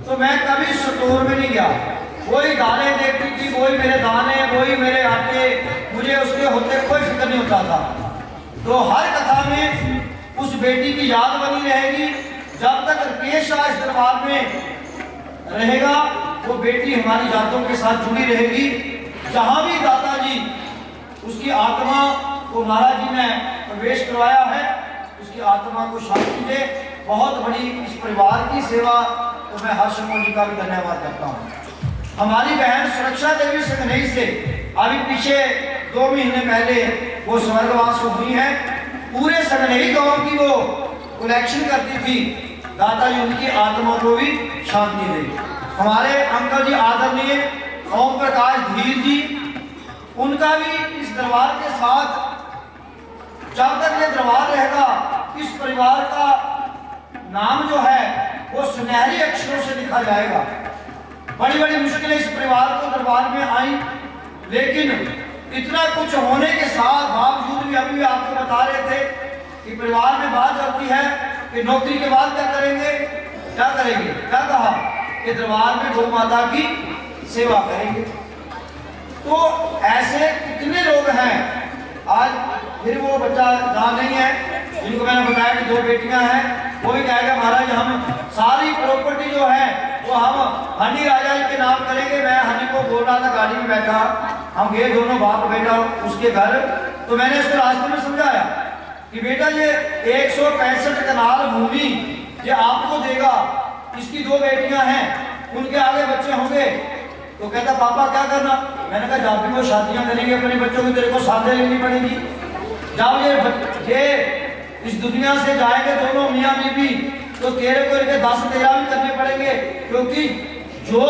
तो मैं कभी स्टोर में नहीं गया। वही दाने देखती थी, वही मेरे दाने, वही मेरे आटे, मुझे उसके होते कोई फिक्र नहीं होता था। तो हर कथा में उस बेटी की याद बनी रहेगी। जब तक राकेश शाह इस दरबार में रहेगा वो बेटी हमारी यादों के साथ जुड़ी रहेगी। जहां भी दाता जी उसकी आत्मा को महाराज जी ने प्रवेश करवाया है, उसकी आत्मा को शांति दे। बहुत बड़ी इस परिवार की सेवा, तो मैं हर्ष मोहन जी का भी धन्यवाद करता हूँ। हमारी बहन सुरक्षा देवी संगनई से अभी पीछे 2 महीने पहले वो स्वर्गवास हुई है। पूरे संगनई गांव की वो कलेक्शन करती थी। दाता जी उनकी आत्मा को भी शांति दे। हमारे अंकल जी आदरणीय ओम प्रकाश धीर जी, उनका भी इस दरबार के साथ जब तक ये दरबार रहेगा इस परिवार का नाम जो है वो सुनहरे अक्षरों से लिखा जाएगा। बड़ी बड़ी मुश्किलें इस परिवार को दरबार में आई, लेकिन इतना कुछ होने के साथ बावजूद भी अभी आपको बता रहे थे कि परिवार में बात चलती है कि नौकरी के बाद क्या करेंगे, क्या करेंगे, क्या कहा कि दरबार में गौ माता की सेवा करेंगे। तो ऐसे कितने लोग हैं। आज फिर वो बच्चा जहाँ नहीं है जिनको मैंने बताया कि 2 बेटियां हैं, वो भी कहेगा महाराज हम सारी प्रॉपर्टी जो है वो हम हनी राजा जी के नाम करेंगे। मैं हनी को बोल रहा था, गाड़ी में बैठा, हम गए दोनों बाप बेटा उसके घर, तो मैंने उसको रास्ते में समझाया कि बेटा ये 165 कनाल भूमि ये आपको देगा, इसकी 2 बेटियां हैं, उनके आगे बच्चे होंगे। तो कहता पापा क्या करना। मैंने कहा जब भी वो शादियां करेंगे अपने बच्चों की तेरे को साधे लेनी पड़ेगी। जब ये इस दुनिया से जाएंगे दोनों मियाँ बीवी, तो तेरे को इनके 10-13 भी करने पड़ेंगे, क्योंकि जो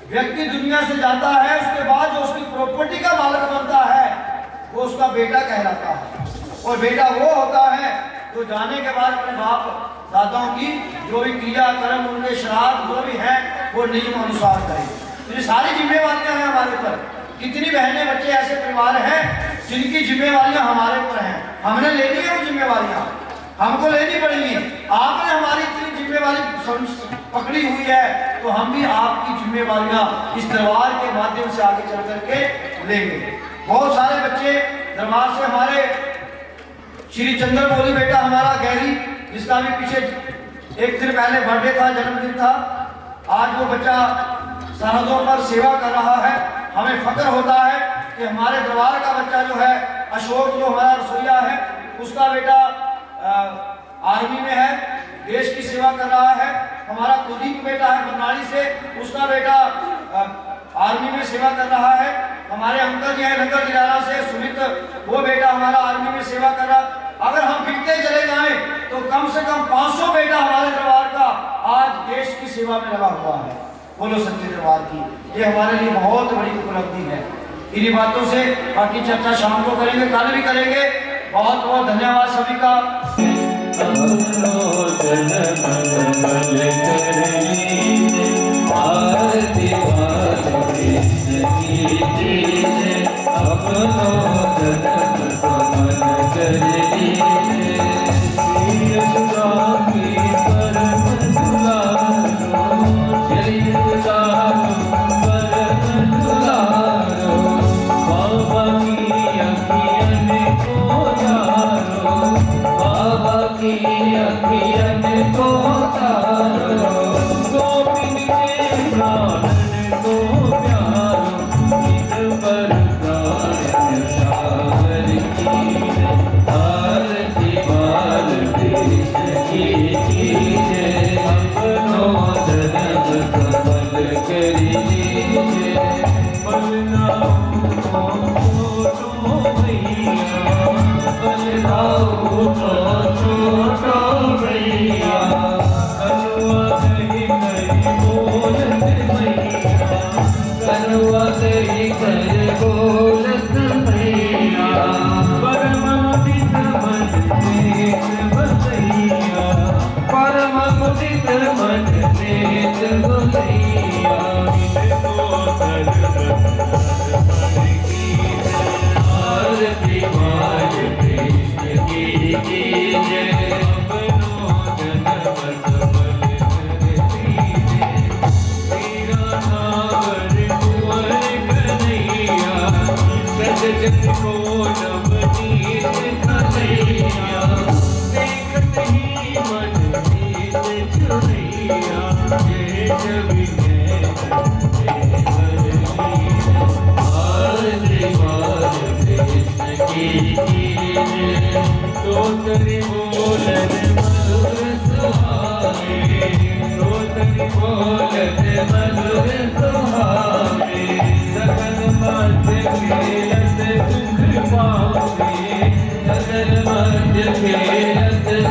व्यक्ति दुनिया से जाता है उसके बाद जो उसकी प्रॉपर्टी का मालिक बनता है वो उसका बेटा कहलाता है। और बेटा वो होता है जो जाने के बाद अपने बाप दादाओं की जो भी क्रिया कर्म उनके श्राद्ध जो भी है वो नियम अनुसार करें। तो ये सारी जिम्मेवारियां हैं हमारे ऊपर। कितनी बहनें बच्चे ऐसे परिवार हैं जिनकी जिम्मेवारियां हमारे ऊपर हैं, हमने लेनी है वो जिम्मेवारियां, हमको लेनी पड़ेगी। आपने हमारी इतनी जिम्मेवारी पकड़ी हुई है तो हम भी आपकी जिम्मेवारियां इस दरबार के माध्यम से आगे चल करके लेंगे। बहुत सारे बच्चे दरबार से हमारे श्री चंद्रमौली बेटा हमारा गैरी, जिसका भी पीछे एक दिन पहले बर्थडे था, जन्मदिन था, आज वो बच्चा सरहदों पर सेवा कर रहा है। हमें फक्र होता है कि हमारे दरबार का बच्चा जो है अशोक, जो हमारा रसोईया है, उसका बेटा आर्मी में है, देश की सेवा कर रहा है। हमारा कुलदीप बेटा है बरनाली से, उसका बेटा आर्मी में सेवा कर रहा है। हमारे अंकल जी हैं नगर जिला से, सुमित, वो बेटा हमारा आर्मी में सेवा कर रहा। अगर हम गिनते चले जाएं तो कम से कम 500 बेटा हमारे दरबार का आज देश की सेवा में लगा हुआ है। बोलो सच्चे दरबार की, ये हमारे लिए बहुत बड़ी उपलब्धि है। इन्हीं बातों से बाकी चर्चा शाम को करेंगे, कल भी करेंगे। बहुत बहुत धन्यवाद सभी का।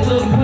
सुख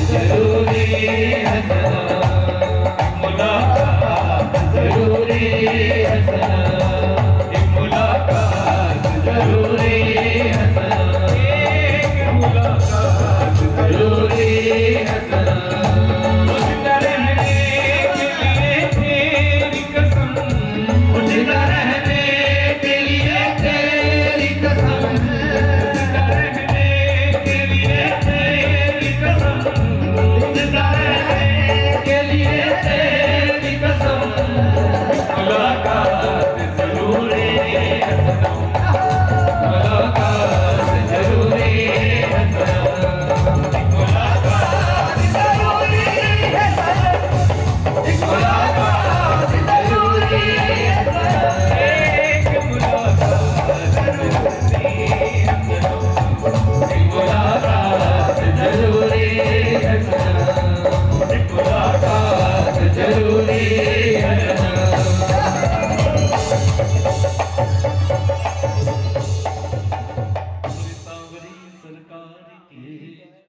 जरूरी है।